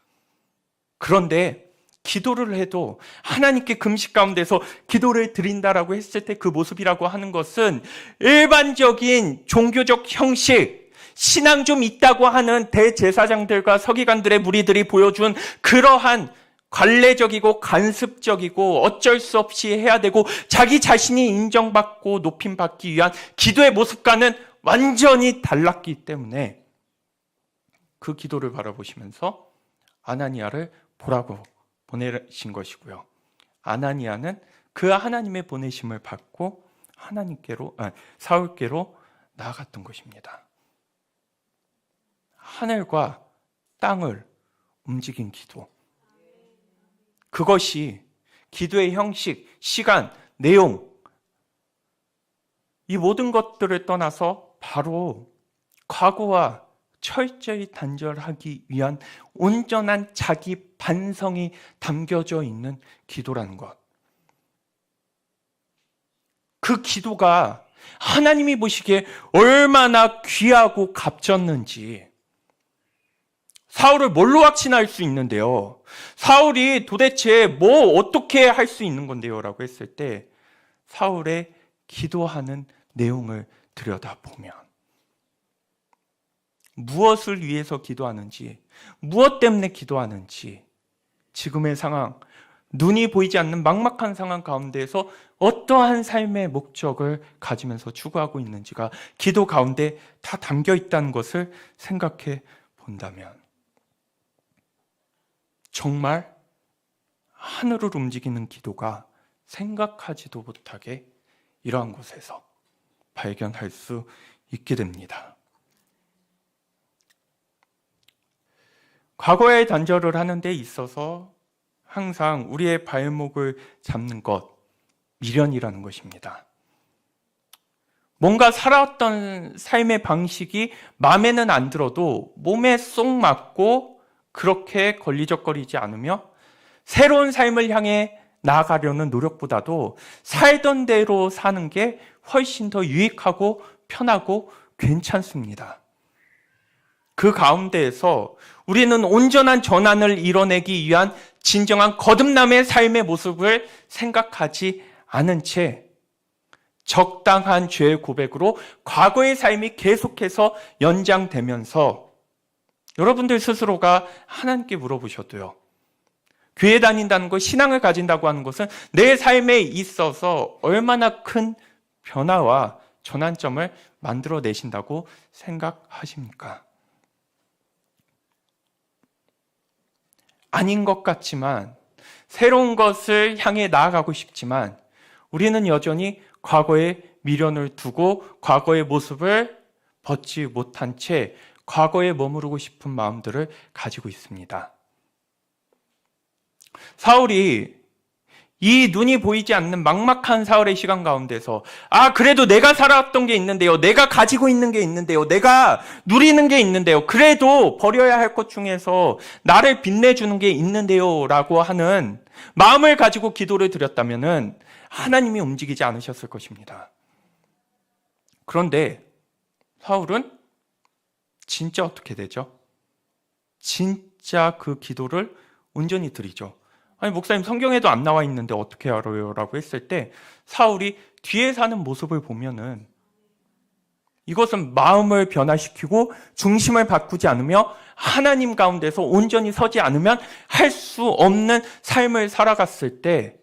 그런데 기도를 해도 하나님께 금식 가운데서 기도를 드린다라고 했을 때 그 모습이라고 하는 것은 일반적인 종교적 형식, 신앙 좀 있다고 하는 대제사장들과 서기관들의 무리들이 보여준 그러한 관례적이고 간습적이고 어쩔 수 없이 해야 되고 자기 자신이 인정받고 높임받기 위한 기도의 모습과는 완전히 달랐기 때문에 그 기도를 바라보시면서 아나니아를 보라고 보내신 것이고요. 아나니아는 그 하나님의 보내심을 받고 사울께로 나아갔던 것입니다. 하늘과 땅을 움직인 기도. 그것이 기도의 형식, 시간, 내용, 이 모든 것들을 떠나서 바로 과거와 철저히 단절하기 위한 온전한 자기 반성이 담겨져 있는 기도라는 것. 그 기도가 하나님이 보시기에 얼마나 귀하고 값졌는지 사울을 뭘로 확신할 수 있는데요. 사울이 도대체 뭐 어떻게 할 수 있는 건데요? 라고 했을 때 사울의 기도하는 내용을 들여다보면 무엇을 위해서 기도하는지, 무엇 때문에 기도하는지, 지금의 상황, 눈이 보이지 않는 막막한 상황 가운데에서 어떠한 삶의 목적을 가지면서 추구하고 있는지가 기도 가운데 다 담겨 있다는 것을 생각해 본다면 정말 하늘을 움직이는 기도가 생각하지도 못하게 이러한 곳에서 발견할 수 있게 됩니다. 과거의 단절을 하는 데 있어서 항상 우리의 발목을 잡는 것, 미련이라는 것입니다. 뭔가 살아왔던 삶의 방식이 마음에는 안 들어도 몸에 쏙 맞고 그렇게 걸리적거리지 않으며 새로운 삶을 향해 나아가려는 노력보다도 살던 대로 사는 게 훨씬 더 유익하고 편하고 괜찮습니다. 그 가운데에서 우리는 온전한 전환을 이뤄내기 위한 진정한 거듭남의 삶의 모습을 생각하지 않은 채 적당한 죄의 고백으로 과거의 삶이 계속해서 연장되면서 여러분들 스스로가 하나님께 물어보셔도요. 교회 다닌다는 것, 신앙을 가진다고 하는 것은 내 삶에 있어서 얼마나 큰 변화와 전환점을 만들어내신다고 생각하십니까? 아닌 것 같지만 새로운 것을 향해 나아가고 싶지만 우리는 여전히 과거의 미련을 두고 과거의 모습을 벗지 못한 채 과거에 머무르고 싶은 마음들을 가지고 있습니다. 사울이 이 눈이 보이지 않는 막막한 사울의 시간 가운데서 그래도 내가 살아왔던 게 있는데요. 내가 가지고 있는 게 있는데요. 내가 누리는 게 있는데요. 그래도 버려야 할 것 중에서 나를 빛내주는 게 있는데요. 라고 하는 마음을 가지고 기도를 드렸다면은 하나님이 움직이지 않으셨을 것입니다. 그런데 사울은 진짜 어떻게 되죠? 진짜 그 기도를 온전히 드리죠. 아니 목사님 성경에도 안 나와 있는데 어떻게 알아요? 라고 했을 때 사울이 뒤에 사는 모습을 보면은 이것은 마음을 변화시키고 중심을 바꾸지 않으며 하나님 가운데서 온전히 서지 않으면 할 수 없는 삶을 살아갔을 때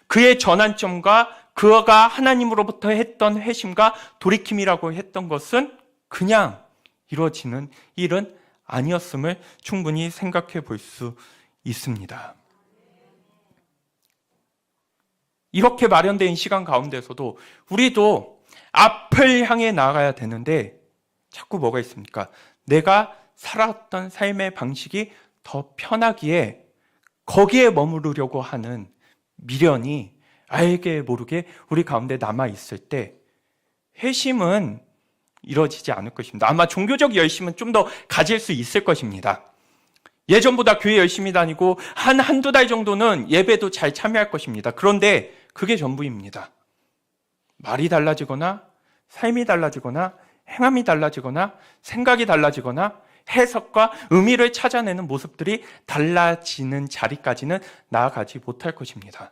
그의 전환점과 그가 하나님으로부터 했던 회심과 돌이킴이라고 했던 것은 그냥 이루어지는 일은 아니었음을 충분히 생각해 볼 수 있습니다. 이렇게 마련된 시간 가운데서도 우리도 앞을 향해 나아가야 되는데 자꾸 뭐가 있습니까? 내가 살아왔던 삶의 방식이 더 편하기에 거기에 머무르려고 하는 미련이 알게 모르게 우리 가운데 남아있을 때 회심은 이루어지지 않을 것입니다. 아마 종교적 열심은 좀 더 가질 수 있을 것입니다. 예전보다 교회 열심히 다니고 한두 달 정도는 예배도 잘 참여할 것입니다. 그런데 그게 전부입니다. 말이 달라지거나 삶이 달라지거나 행함이 달라지거나 생각이 달라지거나 해석과 의미를 찾아내는 모습들이 달라지는 자리까지는 나아가지 못할 것입니다.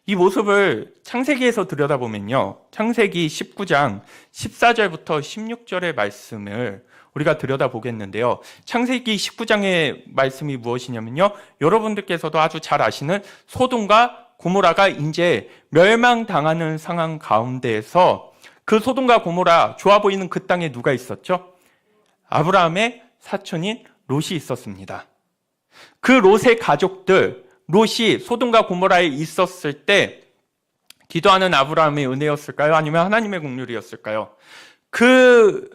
이 모습을 창세기에서 들여다보면요. 창세기 19장 14절부터 16절의 말씀을 우리가 들여다보겠는데요. 창세기 19장의 말씀이 무엇이냐면요. 여러분들께서도 아주 잘 아시는 소돔과 고모라가 이제 멸망당하는 상황 가운데에서 그 소돔과 고모라 좋아 보이는 그 땅에 누가 있었죠? 아브라함의 사촌인 롯이 있었습니다. 그 롯의 가족들, 롯이 소돔과 고모라에 있었을 때 기도하는 아브라함의 은혜였을까요? 아니면 하나님의 긍휼이었을까요? 그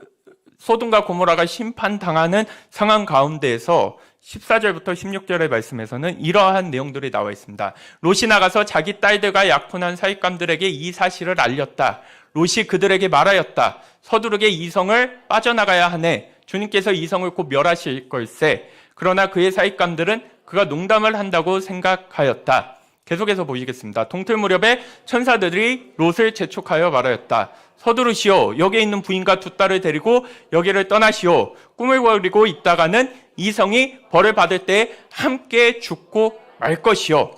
소돔과 고모라가 심판당하는 상황 가운데에서 14절부터 16절의 말씀에서는 이러한 내용들이 나와 있습니다. 롯이 나가서 자기 딸들과 약혼한 사익감들에게 이 사실을 알렸다. 롯이 그들에게 말하였다. 서두르게 이성을 빠져나가야 하네. 주님께서 이성을 곧 멸하실 걸세. 그러나 그의 사익감들은 그가 농담을 한다고 생각하였다. 계속해서 보시겠습니다. 동틀 무렵에 천사들이 롯을 재촉하여 말하였다. 서두르시오. 여기에 있는 부인과 두 딸을 데리고 여기를 떠나시오. 꿈을 꾸고 있다가는 이성이 벌을 받을 때 함께 죽고 말 것이오.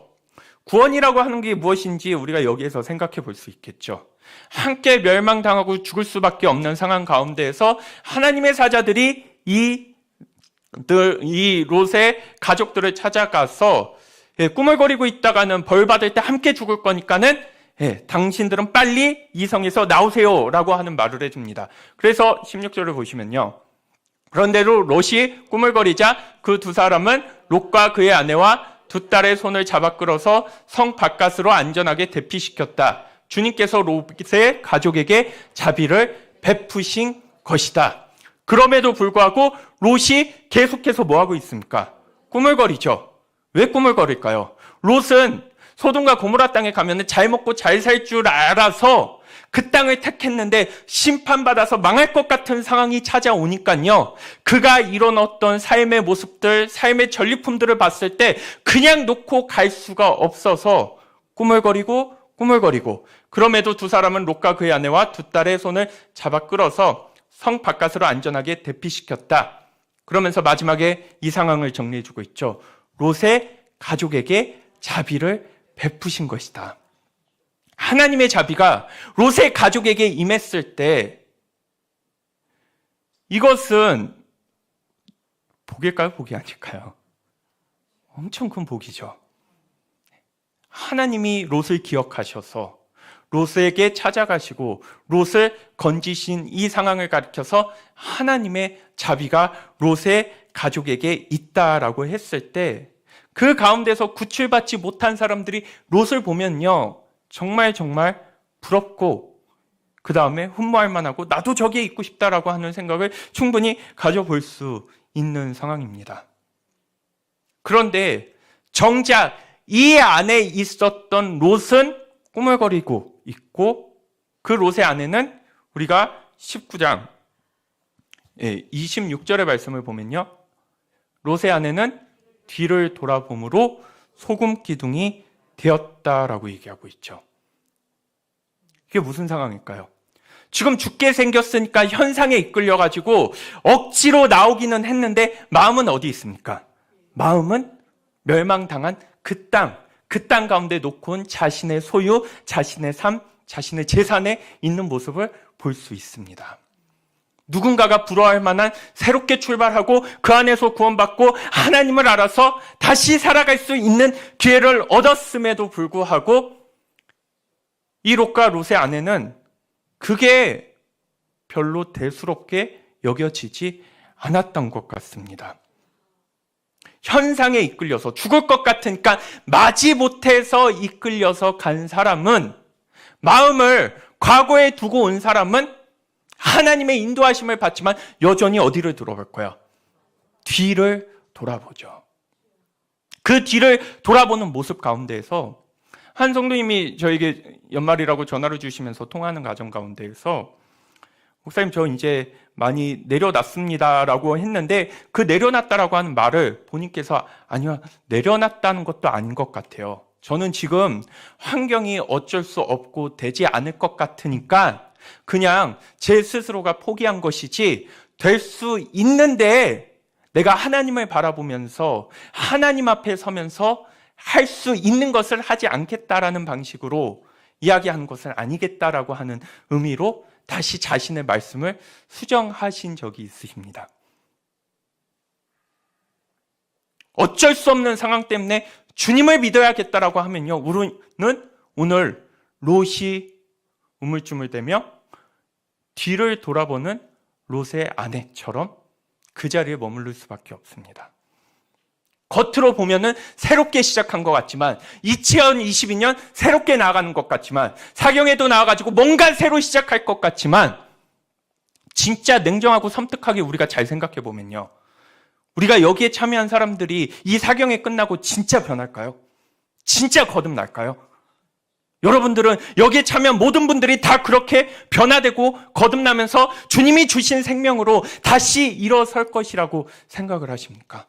구원이라고 하는 게 무엇인지 우리가 여기에서 생각해 볼 수 있겠죠. 함께 멸망당하고 죽을 수밖에 없는 상황 가운데에서 하나님의 사자들이 이 롯의 가족들을 찾아가서 꿈을 거리고 있다가는 벌 받을 때 함께 죽을 거니까는 당신들은 빨리 이성에서 나오세요 라고 하는 말을 해줍니다. 그래서 16절을 보시면요. 그런대로 롯이 꿈을 거리자 그 두 사람은 롯과 그의 아내와 두 딸의 손을 잡아 끌어서 성 바깥으로 안전하게 대피시켰다. 주님께서 롯의 가족에게 자비를 베푸신 것이다. 그럼에도 불구하고 롯이 계속해서 뭐하고 있습니까? 꾸물거리죠. 왜 꾸물거릴까요? 롯은 소돔과 고모라 땅에 가면 잘 먹고 잘 살 줄 알아서 그 땅을 택했는데 심판받아서 망할 것 같은 상황이 찾아오니까요. 그가 이뤄놓던 삶의 모습들, 삶의 전리품들을 봤을 때 그냥 놓고 갈 수가 없어서 꾸물거리고 그럼에도 두 사람은 롯과 그의 아내와 두 딸의 손을 잡아 끌어서 성 바깥으로 안전하게 대피시켰다. 그러면서 마지막에 이 상황을 정리해주고 있죠. 롯의 가족에게 자비를 베푸신 것이다. 하나님의 자비가 롯의 가족에게 임했을 때 이것은 복일까요? 복이 아닐까요? 엄청 큰 복이죠. 하나님이 롯을 기억하셔서 롯에게 찾아가시고 롯을 건지신 이 상황을 가리켜서 하나님의 자비가 롯의 가족에게 있다라고 했을 때 그 가운데서 구출받지 못한 사람들이 롯을 보면요. 정말 부럽고 그 다음에 흠모할 만하고 나도 저기에 있고 싶다라고 하는 생각을 충분히 가져볼 수 있는 상황입니다. 그런데 정작 이 안에 있었던 롯은 꾸물거리고 있고 그 롯의 아내는 우리가 19장 26절의 말씀을 보면요. 롯의 아내는 뒤를 돌아봄으로 소금 기둥이 되었다라고 얘기하고 있죠. 이게 무슨 상황일까요? 지금 죽게 생겼으니까 현상에 이끌려가지고 억지로 나오기는 했는데 마음은 어디 있습니까? 마음은 멸망당한 그 땅 가운데 놓고 온 자신의 소유, 자신의 삶, 자신의 재산에 있는 모습을 볼 수 있습니다. 누군가가 부러워할 만한 새롭게 출발하고 그 안에서 구원받고 하나님을 알아서 다시 살아갈 수 있는 기회를 얻었음에도 불구하고 이 롯과 롯의 아내는 그게 별로 대수롭게 여겨지지 않았던 것 같습니다. 현상에 이끌려서 죽을 것 같으니까 마지못해서 이끌려서 간 사람은 마음을 과거에 두고 온 사람은 하나님의 인도하심을 받지만 여전히 어디를 돌아볼 거야? 뒤를 돌아보죠. 그 뒤를 돌아보는 모습 가운데에서 한 성도님이 저에게 연말이라고 전화를 주시면서 통화하는 과정 가운데에서 목사님 저 이제 많이 내려놨습니다라고 했는데 그 내려놨다라고 하는 말을 본인께서 아니요 내려놨다는 것도 아닌 것 같아요. 저는 지금 환경이 어쩔 수 없고 되지 않을 것 같으니까 그냥 제 스스로가 포기한 것이지 될 수 있는데 내가 하나님을 바라보면서 하나님 앞에 서면서 할 수 있는 것을 하지 않겠다라는 방식으로 이야기하는 것은 아니겠다라고 하는 의미로 다시 자신의 말씀을 수정하신 적이 있으십니다. 어쩔 수 없는 상황 때문에 주님을 믿어야겠다라고 하면요. 우리는 오늘 롯이 우물쭈물대며 뒤를 돌아보는 롯의 아내처럼 그 자리에 머무를 수밖에 없습니다. 겉으로 보면은 새롭게 시작한 것 같지만 2022년 새롭게 나아가는 것 같지만 사경에도 나와가지고 뭔가 새로 시작할 것 같지만 진짜 냉정하고 섬뜩하게 우리가 잘 생각해 보면요. 우리가 여기에 참여한 사람들이 이 사경이 끝나고 진짜 변할까요? 진짜 거듭날까요? 여러분들은 여기에 참여한 모든 분들이 다 그렇게 변화되고 거듭나면서 주님이 주신 생명으로 다시 일어설 것이라고 생각을 하십니까?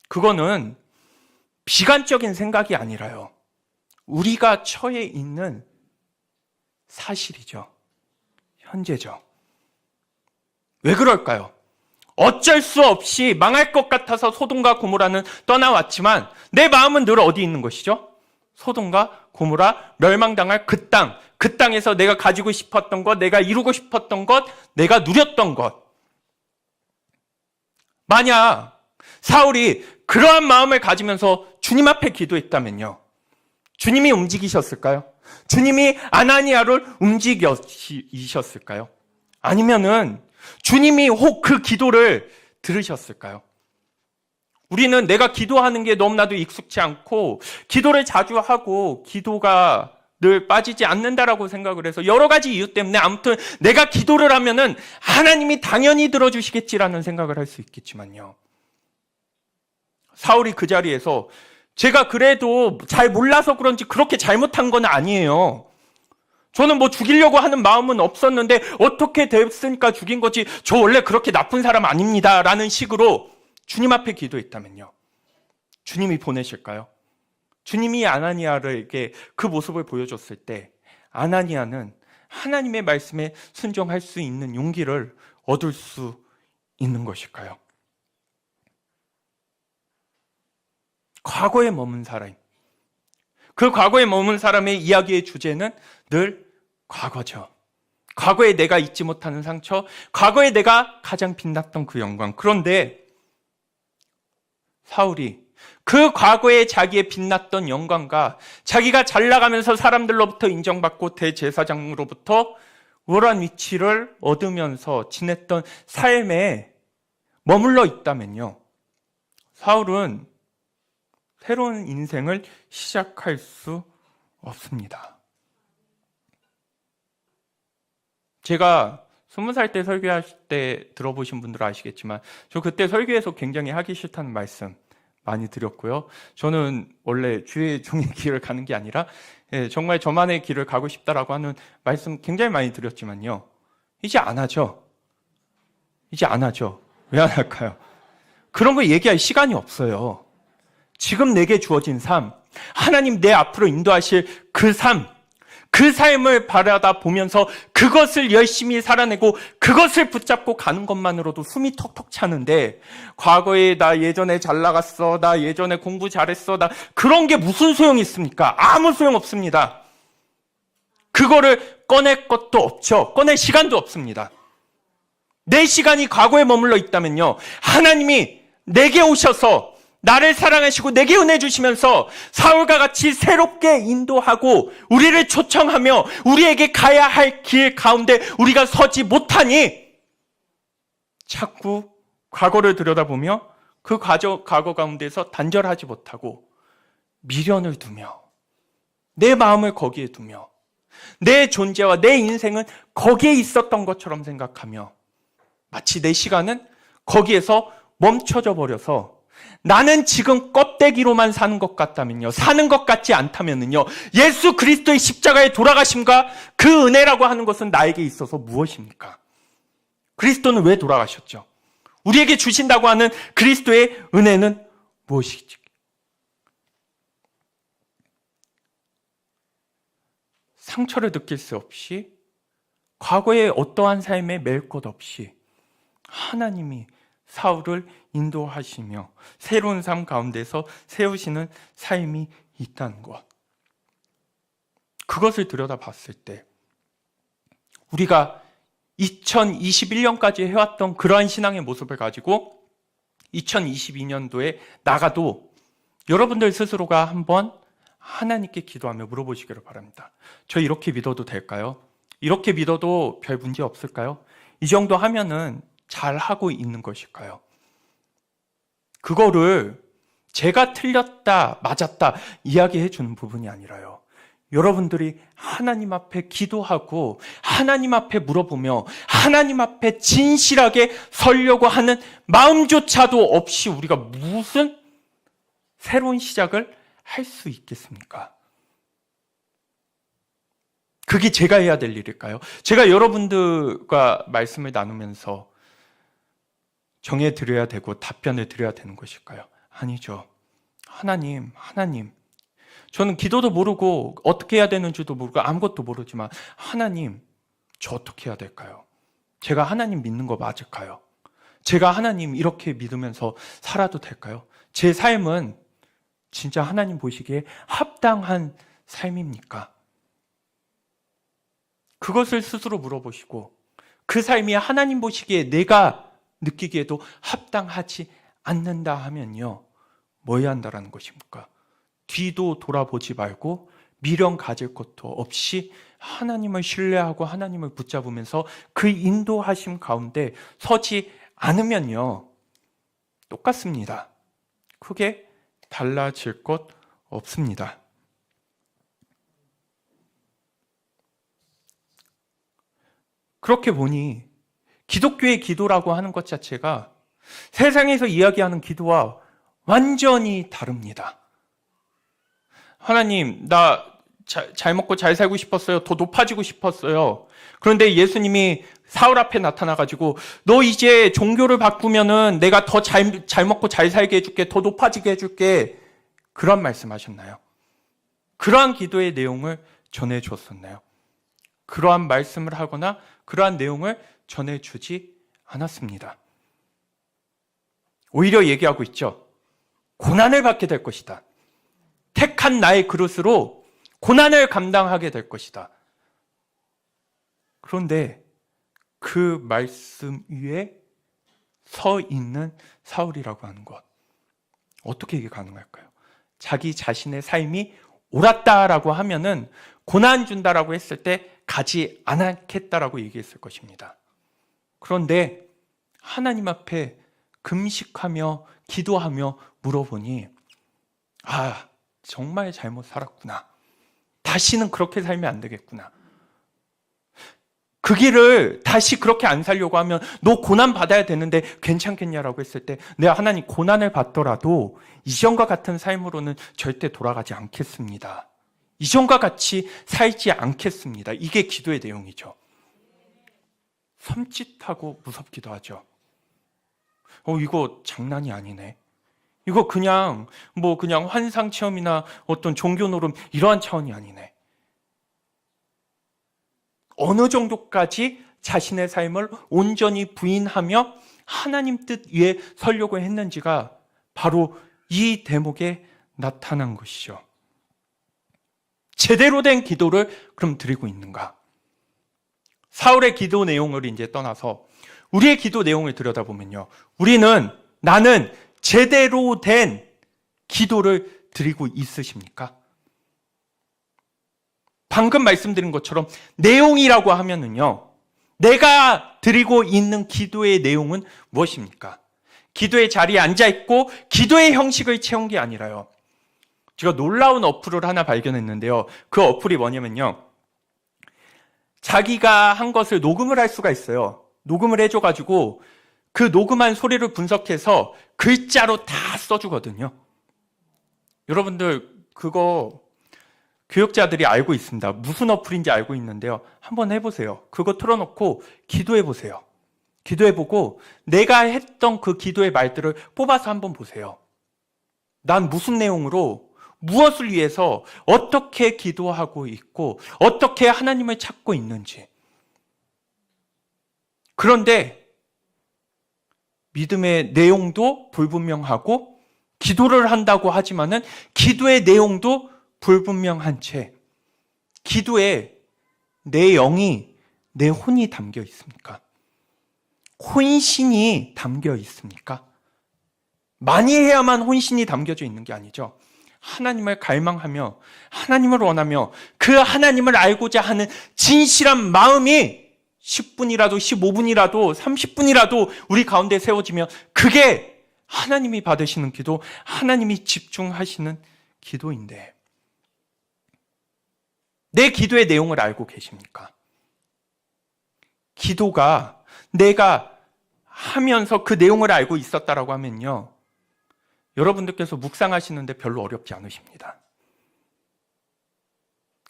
그거는 비관적인 생각이 아니라요. 우리가 처해 있는 사실이죠. 현재죠. 왜 그럴까요? 어쩔 수 없이 망할 것 같아서 소돔과 고모라는 떠나왔지만 내 마음은 늘 어디 있는 것이죠? 소돔과 고모라 멸망당할 그 땅에서 내가 가지고 싶었던 것, 내가 이루고 싶었던 것, 내가 누렸던 것. 만약 사울이 그러한 마음을 가지면서 주님 앞에 기도했다면요. 주님이 움직이셨을까요? 주님이 아나니아를 움직이셨을까요? 아니면은 주님이 혹 그 기도를 들으셨을까요? 우리는 내가 기도하는 게 너무나도 익숙치 않고 기도를 자주 하고 기도가 늘 빠지지 않는다라고 생각을 해서 여러 가지 이유 때문에 아무튼 내가 기도를 하면은 하나님이 당연히 들어주시겠지라는 생각을 할 수 있겠지만요. 사울이 그 자리에서 제가 그래도 잘 몰라서 그런지 그렇게 잘못한 건 아니에요. 저는 뭐 죽이려고 하는 마음은 없었는데 어떻게 됐으니까 죽인 거지. 저 원래 그렇게 나쁜 사람 아닙니다. 라는 식으로 주님 앞에 기도했다면요. 주님이 보내실까요? 주님이 아나니아에게 그 모습을 보여줬을 때 아나니아는 하나님의 말씀에 순종할 수 있는 용기를 얻을 수 있는 것일까요? 과거에 머문 사람, 그 과거에 머문 사람의 이야기의 주제는 늘 과거죠. 과거에 내가 잊지 못하는 상처, 과거에 내가 가장 빛났던 그 영광. 그런데 사울이 그 과거에 자기의 빛났던 영광과 자기가 잘 나가면서 사람들로부터 인정받고 대제사장으로부터 우월한 위치를 얻으면서 지냈던 삶에 머물러 있다면요. 사울은 새로운 인생을 시작할 수 없습니다. 제가 20살 때 설교할 때 들어보신 분들은 아시겠지만 저 그때 설교에서 굉장히 하기 싫다는 말씀 많이 드렸고요. 저는 원래 주의 종의 길을 가는 게 아니라 정말 저만의 길을 가고 싶다라고 하는 말씀 굉장히 많이 드렸지만요. 이제 안 하죠. 이제 안 하죠. 왜 안 할까요? 그런 거 얘기할 시간이 없어요. 지금 내게 주어진 삶, 하나님 내 앞으로 인도하실 그 삶, 그 삶을 바라다 보면서 그것을 열심히 살아내고 그것을 붙잡고 가는 것만으로도 숨이 턱턱 차는데 과거에 나 예전에 잘 나갔어, 나 예전에 공부 잘했어, 나 그런 게 무슨 소용이 있습니까? 아무 소용 없습니다. 그거를 꺼낼 것도 없죠. 꺼낼 시간도 없습니다. 내 시간이 과거에 머물러 있다면요. 하나님이 내게 오셔서 나를 사랑하시고 내게 은혜 주시면서 사울과 같이 새롭게 인도하고 우리를 초청하며 우리에게 가야 할 길 가운데 우리가 서지 못하니 자꾸 과거를 들여다보며 그 과거 가운데서 단절하지 못하고 미련을 두며 내 마음을 거기에 두며 내 존재와 내 인생은 거기에 있었던 것처럼 생각하며 마치 내 시간은 거기에서 멈춰져 버려서 나는 지금 껍데기로만 사는 것 같다면요. 사는 것 같지 않다면요. 예수 그리스도의 십자가에 돌아가심과 그 은혜라고 하는 것은 나에게 있어서 무엇입니까? 그리스도는 왜 돌아가셨죠? 우리에게 주신다고 하는 그리스도의 은혜는 무엇이지? 상처를 느낄 수 없이 과거의 어떠한 삶에 맬 것 없이 하나님이 사울을 인도하시며 새로운 삶 가운데서 세우시는 삶이 있다는 것. 그것을 들여다봤을 때 우리가 2021년까지 해왔던 그러한 신앙의 모습을 가지고 2022년도에 나가도 여러분들 스스로가 한번 하나님께 기도하며 물어보시기를 바랍니다. 저 이렇게 믿어도 될까요? 이렇게 믿어도 별 문제 없을까요? 이 정도 하면은 잘 하고 있는 것일까요? 그거를 제가 틀렸다, 맞았다 이야기해 주는 부분이 아니라요. 여러분들이 하나님 앞에 기도하고 하나님 앞에 물어보며 하나님 앞에 진실하게 서려고 하는 마음조차도 없이 우리가 무슨 새로운 시작을 할 수 있겠습니까? 그게 제가 해야 될 일일까요? 제가 여러분들과 말씀을 나누면서 정해드려야 되고 답변을 드려야 되는 것일까요? 아니죠. 하나님. 저는 기도도 모르고 어떻게 해야 되는지도 모르고 아무것도 모르지만 하나님, 저 어떻게 해야 될까요? 제가 하나님 믿는 거 맞을까요? 제가 하나님 이렇게 믿으면서 살아도 될까요? 제 삶은 진짜 하나님 보시기에 합당한 삶입니까? 그것을 스스로 물어보시고 그 삶이 하나님 보시기에 내가 느끼기에도 합당하지 않는다 하면요. 뭐 해야 한다라는 것입니까? 뒤도 돌아보지 말고 미련 가질 것도 없이 하나님을 신뢰하고 하나님을 붙잡으면서 그 인도하심 가운데 서지 않으면요. 똑같습니다. 크게 달라질 것 없습니다. 그렇게 보니 기독교의 기도라고 하는 것 자체가 세상에서 이야기하는 기도와 완전히 다릅니다. 하나님, 나 잘 먹고 잘 살고 싶었어요. 더 높아지고 싶었어요. 그런데 예수님이 사울 앞에 나타나가지고 너 이제 종교를 바꾸면은 내가 더 잘 먹고 잘 살게 해줄게. 더 높아지게 해줄게. 그런 말씀하셨나요? 그러한 기도의 내용을 전해주었었나요? 그러한 말씀을 하거나 그러한 내용을 전해주지 않았습니다. 오히려 얘기하고 있죠. 고난을 받게 될 것이다. 택한 나의 그릇으로 고난을 감당하게 될 것이다. 그런데 그 말씀 위에 서 있는 사울이라고 하는 것, 어떻게 이게 가능할까요? 자기 자신의 삶이 옳았다라고 하면은 고난 준다라고 했을 때 가지 않겠다라고 얘기했을 것입니다. 그런데 하나님 앞에 금식하며 기도하며 물어보니 정말 잘못 살았구나. 다시는 그렇게 살면 안 되겠구나. 그 길을 다시 그렇게 안 살려고 하면 너 고난 받아야 되는데 괜찮겠냐라고 했을 때 내가 하나님 고난을 받더라도 이전과 같은 삶으로는 절대 돌아가지 않겠습니다. 이전과 같이 살지 않겠습니다. 이게 기도의 내용이죠. 섬찟하고 무섭기도 하죠. 이거 장난이 아니네. 이거 그냥 환상 체험이나 어떤 종교 노름 이러한 차원이 아니네. 어느 정도까지 자신의 삶을 온전히 부인하며 하나님 뜻 위에 서려고 했는지가 바로 이 대목에 나타난 것이죠. 제대로 된 기도를 그럼 드리고 있는가? 사울의 기도 내용을 이제 떠나서 우리의 기도 내용을 들여다보면요. 나는 제대로 된 기도를 드리고 있으십니까? 방금 말씀드린 것처럼 내용이라고 하면은요, 내가 드리고 있는 기도의 내용은 무엇입니까? 기도의 자리에 앉아있고 기도의 형식을 채운 게 아니라요. 제가 놀라운 어플을 하나 발견했는데요. 그 어플이 뭐냐면요. 자기가 한 것을 녹음을 할 수가 있어요. 녹음을 해줘가지고 그 녹음한 소리를 분석해서 글자로 다 써주거든요. 여러분들 그거 교육자들이 알고 있습니다. 무슨 어플인지 알고 있는데요. 한번 해보세요. 그거 틀어놓고 기도해보세요. 기도해보고 내가 했던 그 기도의 말들을 뽑아서 한번 보세요. 난 무슨 내용으로 무엇을 위해서 어떻게 기도하고 있고 어떻게 하나님을 찾고 있는지. 그런데 믿음의 내용도 불분명하고 기도를 한다고 하지만은 기도의 내용도 불분명한 채 기도에 내 영이 내 혼이 담겨 있습니까? 혼신이 담겨 있습니까? 많이 해야만 혼신이 담겨져 있는 게 아니죠. 하나님을 갈망하며 하나님을 원하며 그 하나님을 알고자 하는 진실한 마음이 10분이라도 15분이라도 30분이라도 우리 가운데 세워지면 그게 하나님이 받으시는 기도, 하나님이 집중하시는 기도인데 내 기도의 내용을 알고 계십니까? 기도가 내가 하면서 그 내용을 알고 있었다라고 하면요, 여러분들께서 묵상하시는데 별로 어렵지 않으십니다.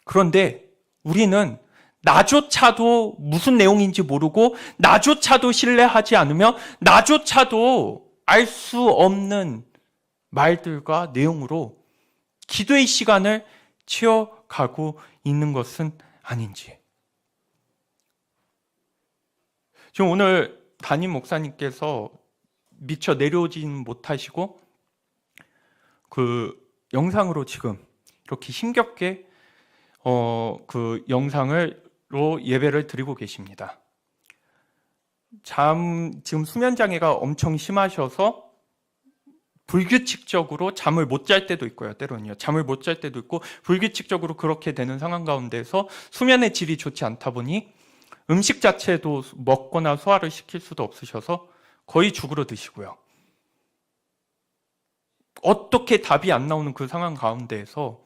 그런데 우리는 나조차도 무슨 내용인지 모르고 나조차도 신뢰하지 않으며 나조차도 알 수 없는 말들과 내용으로 기도의 시간을 채워가고 있는 것은 아닌지. 지금 오늘 담임 목사님께서 미처 내려오진 못하시고 그 영상으로 지금 이렇게 힘겹게 그 영상으로 예배를 드리고 계십니다. 지금 수면 장애가 엄청 심하셔서 불규칙적으로 잠을 못 잘 때도 있고요. 때로는요. 잠을 못 잘 때도 있고 불규칙적으로 그렇게 되는 상황 가운데서 수면의 질이 좋지 않다 보니 음식 자체도 먹거나 소화를 시킬 수도 없으셔서 거의 죽으러 드시고요. 어떻게 답이 안 나오는 그 상황 가운데에서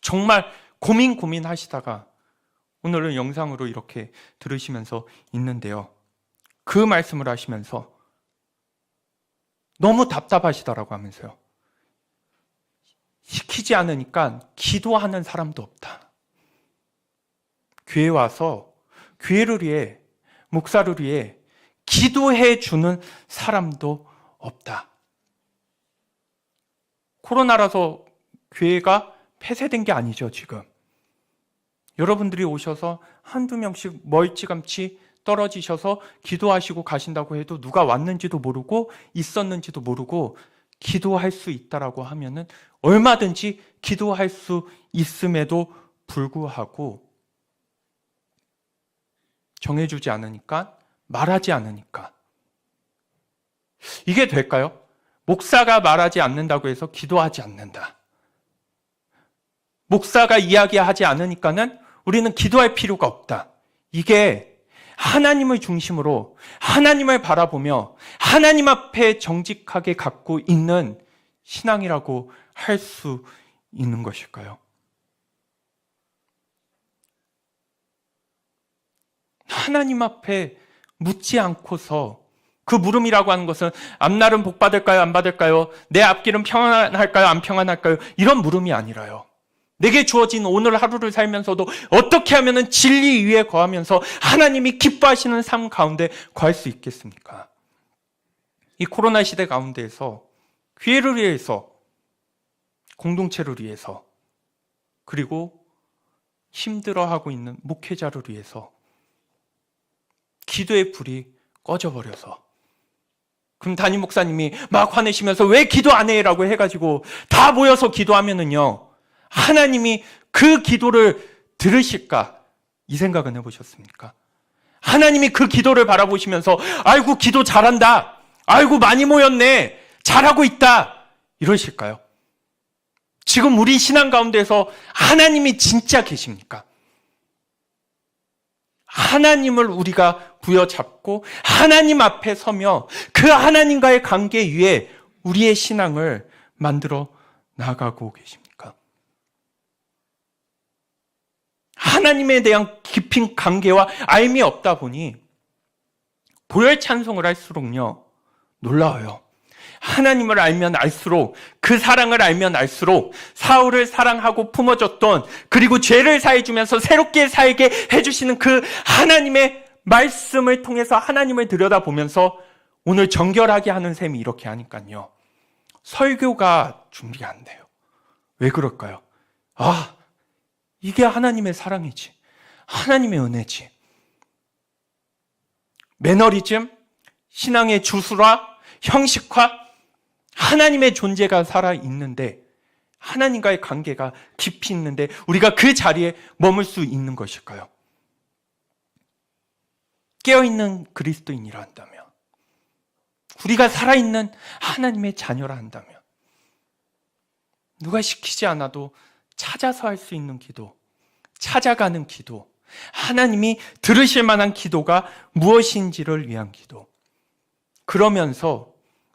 정말 고민하시다가 오늘은 영상으로 이렇게 들으시면서 있는데요. 그 말씀을 하시면서 너무 답답하시더라고 하면서요. 시키지 않으니까 기도하는 사람도 없다. 교회 와서 교회를 위해, 목사를 위해 기도해 주는 사람도 없다. 코로나라서 교회가 폐쇄된 게 아니죠, 지금. 여러분들이 오셔서 한두 명씩 멀찌감치 떨어지셔서 기도하시고 가신다고 해도 누가 왔는지도 모르고 있었는지도 모르고 기도할 수 있다라고 하면은 얼마든지 기도할 수 있음에도 불구하고 정해주지 않으니까, 말하지 않으니까. 이게 될까요? 목사가 말하지 않는다고 해서 기도하지 않는다. 목사가 이야기하지 않으니까는 우리는 기도할 필요가 없다. 이게 하나님을 중심으로 하나님을 바라보며 하나님 앞에 정직하게 갖고 있는 신앙이라고 할 수 있는 것일까요? 하나님 앞에 묻지 않고서 그 물음이라고 하는 것은 앞날은 복 받을까요? 안 받을까요? 내 앞길은 평안할까요? 안 평안할까요? 이런 물음이 아니라요. 내게 주어진 오늘 하루를 살면서도 어떻게 하면 진리 위에 거하면서 하나님이 기뻐하시는 삶 가운데 거할 수 있겠습니까? 이 코로나 시대 가운데에서 교회를 위해서, 공동체를 위해서, 그리고 힘들어하고 있는 목회자를 위해서 기도의 불이 꺼져버려서, 그럼 담임 목사님이 막 화내시면서 왜 기도 안 해? 라고 해가지고 다 모여서 기도하면은요, 하나님이 그 기도를 들으실까? 이 생각은 해보셨습니까? 하나님이 그 기도를 바라보시면서 아이고 기도 잘한다, 아이고 많이 모였네, 잘하고 있다, 이러실까요? 지금 우리 신앙 가운데서 하나님이 진짜 계십니까? 하나님을 우리가 부여잡고 하나님 앞에 서며 그 하나님과의 관계 위에 우리의 신앙을 만들어 나가고 계십니까? 하나님에 대한 깊은 관계와 알미 없다 보니 보혈 찬송을 할수록요, 놀라워요. 하나님을 알면 알수록, 그 사랑을 알면 알수록 사울을 사랑하고 품어줬던, 그리고 죄를 사해주면서 새롭게 살게 해주시는 그 하나님의 말씀을 통해서 하나님을 들여다보면서 오늘 정결하게 하는 셈이 이렇게 하니까요, 설교가 준비가 안 돼요. 왜 그럴까요? 이게 하나님의 사랑이지, 하나님의 은혜지. 매너리즘, 신앙의 주술화, 형식화, 하나님의 존재가 살아있는데, 하나님과의 관계가 깊이 있는데 우리가 그 자리에 머물 수 있는 것일까요? 깨어있는 그리스도인이라 한다면, 우리가 살아있는 하나님의 자녀라 한다면, 누가 시키지 않아도 찾아서 할 수 있는 기도, 찾아가는 기도, 하나님이 들으실 만한 기도가 무엇인지를 위한 기도. 그러면서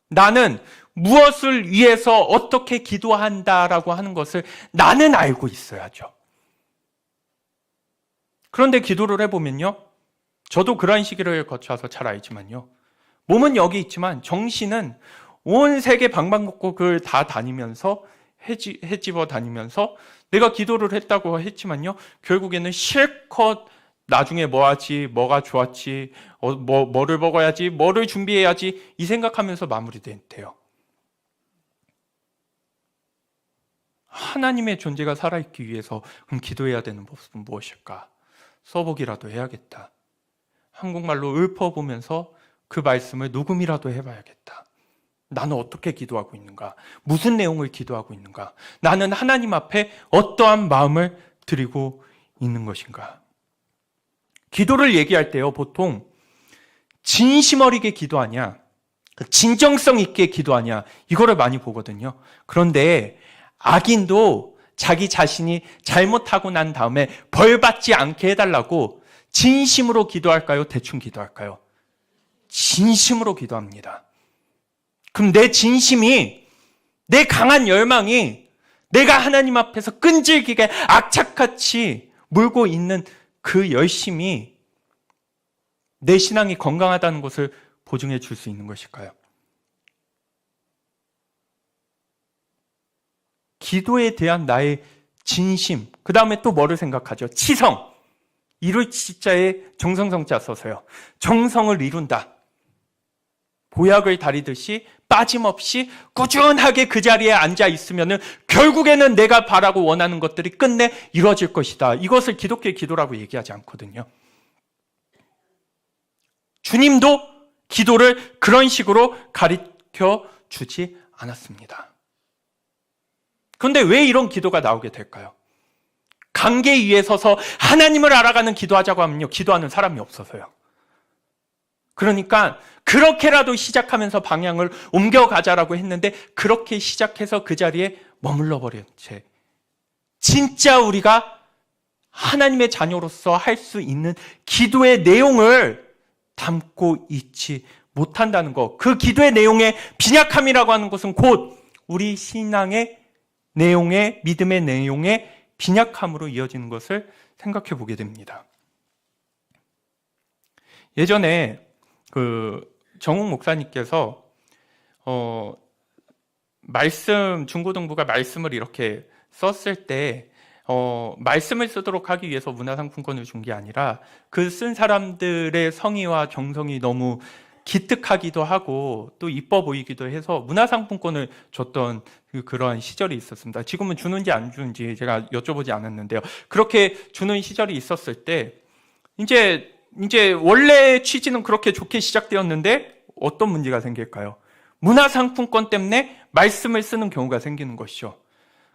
나는 무엇을 위해서 어떻게 기도한다라고 하는 것을 나는 알고 있어야죠. 그런데 기도를 해보면요, 저도 그런 시기를 거쳐서 잘 알지만요, 몸은 여기 있지만 정신은 온 세계 방방곡곡을 다 다니면서 헤집어 다니면서 내가 기도를 했다고 했지만요, 결국에는 실컷 나중에 뭐 하지, 뭐가 좋았지, 뭐를 먹어야지, 뭐를 준비해야지, 이 생각하면서 마무리돼요. 하나님의 존재가 살아있기 위해서 그럼 기도해야 되는 모습은 무엇일까? 써보기라도 해야겠다. 한국말로 읊어보면서 그 말씀을 녹음이라도 해봐야겠다. 나는 어떻게 기도하고 있는가? 무슨 내용을 기도하고 있는가? 나는 하나님 앞에 어떠한 마음을 드리고 있는 것인가? 기도를 얘기할 때요, 보통 진심 어리게 기도하냐, 진정성 있게 기도하냐, 이거를 많이 보거든요. 그런데 악인도 자기 자신이 잘못하고 난 다음에 벌 받지 않게 해달라고 진심으로 기도할까요? 대충 기도할까요? 진심으로 기도합니다. 그럼 내 진심이 내 강한 열망이 내가 하나님 앞에서 끈질기게 악착같이 물고 있는 그 열심이 내 신앙이 건강하다는 것을 보증해 줄 수 있는 것일까요? 기도에 대한 나의 진심, 그 다음에 또 뭐를 생각하죠? 치성. 이룰 치자에 정성성자 써서요. 정성을 이룬다. 보약을 다리듯이 빠짐없이 꾸준하게 그 자리에 앉아 있으면은 결국에는 내가 바라고 원하는 것들이 끝내 이루어질 것이다. 이것을 기독교의 기도라고 얘기하지 않거든요. 주님도 기도를 그런 식으로 가르쳐 주지 않았습니다. 그런데 왜 이런 기도가 나오게 될까요? 강계 위에 서서 하나님을 알아가는 기도하자고 하면요, 기도하는 사람이 없어서요. 그러니까 그렇게라도 시작하면서 방향을 옮겨가자라고 했는데 그렇게 시작해서 그 자리에 머물러 버린 채 진짜 우리가 하나님의 자녀로서 할 수 있는 기도의 내용을 담고 있지 못한다는 것, 그 기도의 내용의 빈약함이라고 하는 것은 곧 우리 신앙의 내용의, 믿음의 내용의 빈약함으로 이어지는 것을 생각해 보게 됩니다. 예전에 정욱 목사님께서 중고등부가 말씀을 이렇게 썼을 때 말씀을 쓰도록 하기 위해서 문화상품권을 준 게 아니라 그 쓴 사람들의 성의와 정성이 너무 기특하기도 하고 또 이뻐 보이기도 해서 문화상품권을 줬던 그러한 시절이 있었습니다. 지금은 주는지 안 주는지 제가 여쭤보지 않았는데요. 그렇게 주는 시절이 있었을 때 이제 원래 취지는 그렇게 좋게 시작되었는데 어떤 문제가 생길까요? 문화상품권 때문에 말씀을 쓰는 경우가 생기는 것이죠.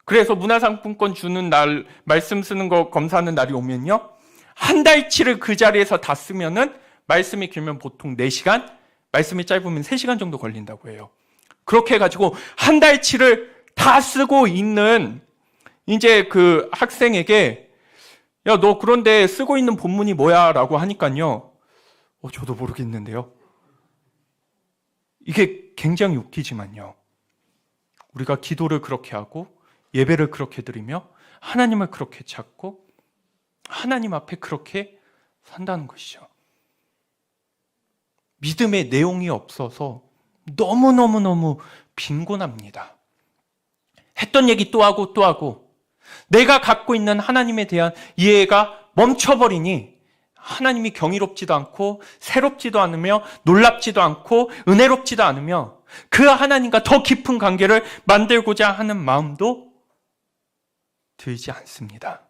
그래서 문화상품권 주는 날, 말씀 쓰는 거 검사하는 날이 오면요, 한 달치를 그 자리에서 다 쓰면은 말씀이 길면 보통 4시간, 말씀이 짧으면 3시간 정도 걸린다고 해요. 그렇게 해가지고 한 달치를 다 쓰고 있는 이제 그 학생에게 야, 너 그런데 쓰고 있는 본문이 뭐야? 라고 하니까요, 저도 모르겠는데요. 이게 굉장히 웃기지만요, 우리가 기도를 그렇게 하고 예배를 그렇게 드리며 하나님을 그렇게 찾고 하나님 앞에 그렇게 산다는 것이죠. 믿음의 내용이 없어서 너무너무 빈곤합니다. 했던 얘기 또 하고 또 하고 내가 갖고 있는 하나님에 대한 이해가 멈춰버리니 하나님이 경이롭지도 않고 새롭지도 않으며 놀랍지도 않고 은혜롭지도 않으며 그 하나님과 더 깊은 관계를 만들고자 하는 마음도 들지 않습니다.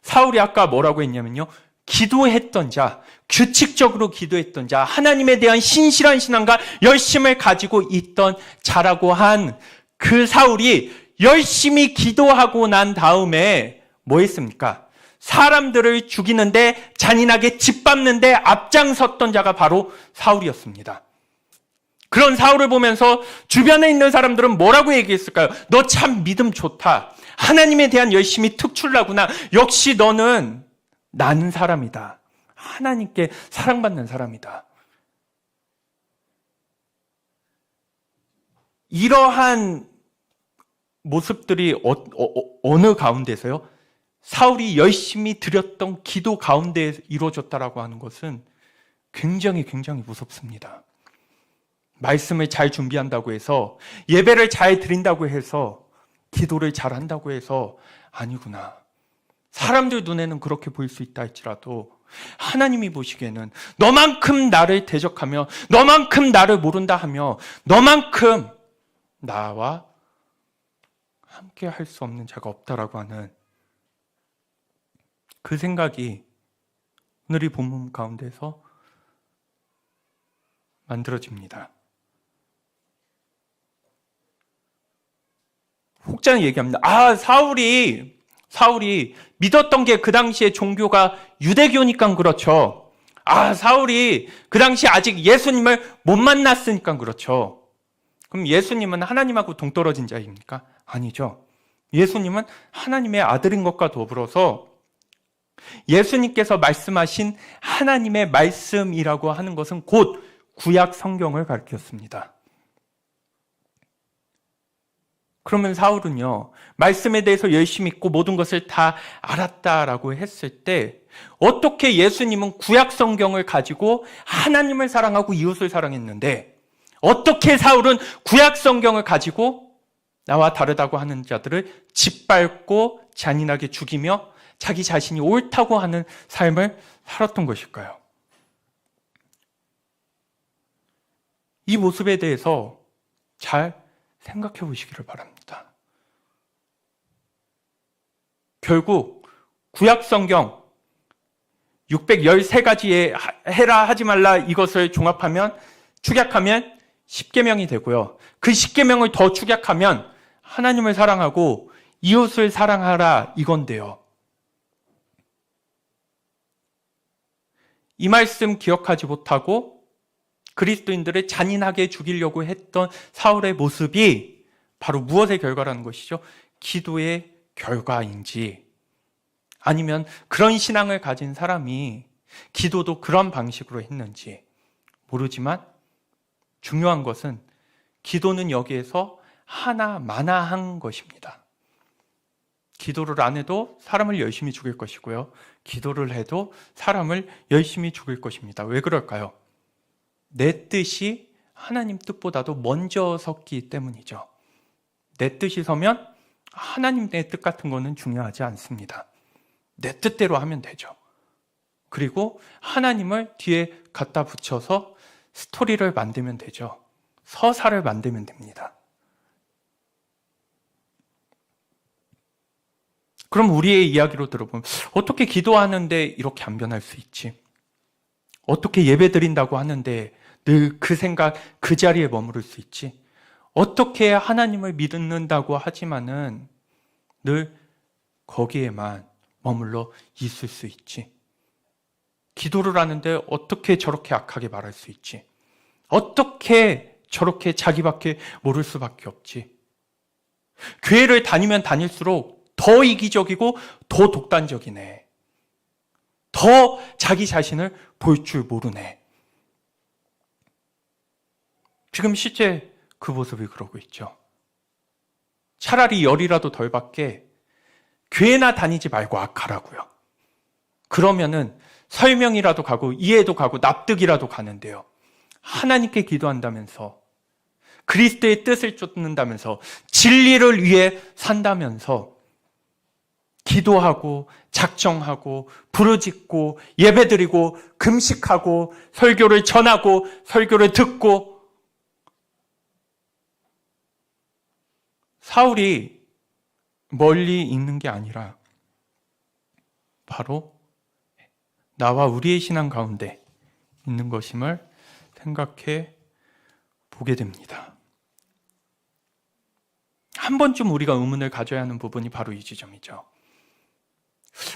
사울이 아까 뭐라고 했냐면요, 기도했던 자, 규칙적으로 기도했던 자, 하나님에 대한 신실한 신앙과 열심을 가지고 있던 자라고 한 그 사울이 열심히 기도하고 난 다음에 뭐 했습니까? 사람들을 죽이는데 잔인하게 짓밟는데 앞장섰던 자가 바로 사울이었습니다. 그런 사울을 보면서 주변에 있는 사람들은 뭐라고 얘기했을까요? 너 참 믿음 좋다. 하나님에 대한 열심이 특출나구나. 역시 너는 나는 사람이다. 하나님께 사랑받는 사람이다. 이러한 모습들이 어느 가운데서요? 사울이 열심히 드렸던 기도 가운데 이루어졌다라고 하는 것은 굉장히 무섭습니다. 말씀을 잘 준비한다고 해서, 예배를 잘 드린다고 해서, 기도를 잘 한다고 해서 아니구나. 사람들 눈에는 그렇게 보일 수 있다 할지라도 하나님이 보시기에는 너만큼 나를 대적하며 너만큼 나를 모른다 하며 너만큼 나와 함께 할 수 없는 자가 없다라고 하는 그 생각이 오늘 이 본문 가운데서 만들어집니다. 혹자는 얘기합니다. 사울이 믿었던 게 그 당시에 종교가 유대교니까 그렇죠. 사울이 그 당시에 아직 예수님을 못 만났으니까 그렇죠. 그럼 예수님은 하나님하고 동떨어진 자입니까? 아니죠. 예수님은 하나님의 아들인 것과 더불어서 예수님께서 말씀하신 하나님의 말씀이라고 하는 것은 곧 구약 성경을 가르쳤습니다. 그러면 사울은요, 말씀에 대해서 열심히 믿고 모든 것을 다 알았다라고 했을 때 어떻게 예수님은 구약 성경을 가지고 하나님을 사랑하고 이웃을 사랑했는데 어떻게 사울은 구약 성경을 가지고 나와 다르다고 하는 자들을 짓밟고 잔인하게 죽이며 자기 자신이 옳다고 하는 삶을 살았던 것일까요? 이 모습에 대해서 잘 생각해 보시기를 바랍니다. 결국 구약 성경 613가지의 해라 하지 말라 이것을 종합하면 축약하면 10계명이 되고요. 그 10계명을 더 축약하면 하나님을 사랑하고 이웃을 사랑하라 이건데요. 이 말씀 기억하지 못하고 그리스도인들을 잔인하게 죽이려고 했던 사울의 모습이 바로 무엇의 결과라는 것이죠? 기도의 결과인지 아니면 그런 신앙을 가진 사람이 기도도 그런 방식으로 했는지 모르지만 중요한 것은 기도는 여기에서 하나마나한 것입니다. 기도를 안 해도 사람을 열심히 죽일 것이고요. 기도를 해도 사람을 열심히 죽일 것입니다. 왜 그럴까요? 내 뜻이 하나님 뜻보다도 먼저 섰기 때문이죠. 내 뜻이 서면 하나님의 뜻 같은 거는 중요하지 않습니다. 내 뜻대로 하면 되죠. 그리고 하나님을 뒤에 갖다 붙여서 스토리를 만들면 되죠. 서사를 만들면 됩니다. 그럼 우리의 이야기로 들어보면 어떻게 기도하는데 이렇게 안 변할 수 있지? 어떻게 예배 드린다고 하는데 늘 그 생각, 그 자리에 머무를 수 있지? 어떻게 하나님을 믿는다고 하지만은 늘 거기에만 머물러 있을 수 있지? 기도를 하는데 어떻게 저렇게 악하게 말할 수 있지? 어떻게 저렇게 자기밖에 모를 수밖에 없지? 교회를 다니면 다닐수록 더 이기적이고 더 독단적이네. 더 자기 자신을 볼 줄 모르네. 지금 실제 그 모습이 그러고 있죠. 차라리 열이라도 덜 받게 교회나 다니지 말고 악하라고요. 그러면은 설명이라도 가고 이해도 가고 납득이라도 가는데요. 하나님께 기도한다면서 그리스도의 뜻을 쫓는다면서 진리를 위해 산다면서 기도하고 작정하고 부르짖고 예배드리고 금식하고 설교를 전하고 설교를 듣고 사울이 멀리 있는 게 아니라 바로 나와 우리의 신앙 가운데 있는 것임을 생각해 보게 됩니다. 한 번쯤 우리가 의문을 가져야 하는 부분이 바로 이 지점이죠.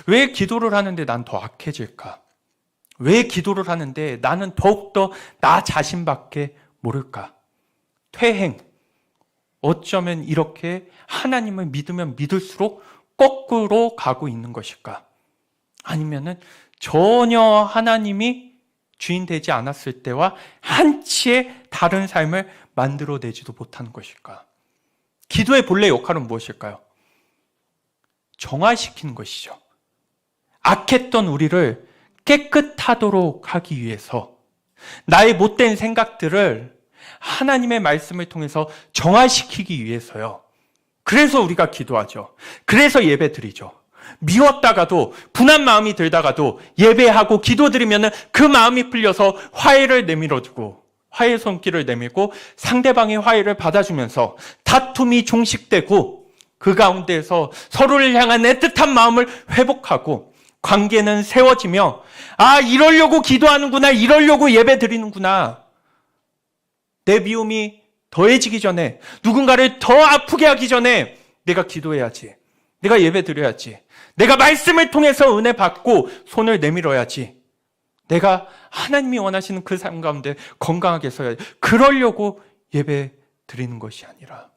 왜 기도를 하는데 난 더 악해질까? 왜 기도를 하는데 나는 더욱더 나 자신밖에 모를까? 퇴행. 어쩌면 이렇게 하나님을 믿으면 믿을수록 거꾸로 가고 있는 것일까? 아니면은 전혀 하나님이 주인 되지 않았을 때와 한치의 다른 삶을 만들어내지도 못하는 것일까? 기도의 본래 역할은 무엇일까요? 정화시키는 것이죠. 악했던 우리를 깨끗하도록 하기 위해서 나의 못된 생각들을 하나님의 말씀을 통해서 정화시키기 위해서요. 그래서 우리가 기도하죠. 그래서 예배 드리죠. 미웠다가도 분한 마음이 들다가도 예배하고 기도드리면 그 마음이 풀려서 화해를 내밀어주고 화해 손길을 내밀고 상대방의 화해를 받아주면서 다툼이 종식되고 그 가운데에서 서로를 향한 애틋한 마음을 회복하고 관계는 세워지며 이러려고 기도하는구나, 이러려고 예배 드리는구나. 내 미움이 더해지기 전에, 누군가를 더 아프게 하기 전에 내가 기도해야지. 내가 예배 드려야지. 내가 말씀을 통해서 은혜 받고 손을 내밀어야지. 내가 하나님이 원하시는 그 삶 가운데 건강하게 서야지. 그러려고 예배 드리는 것이 아니라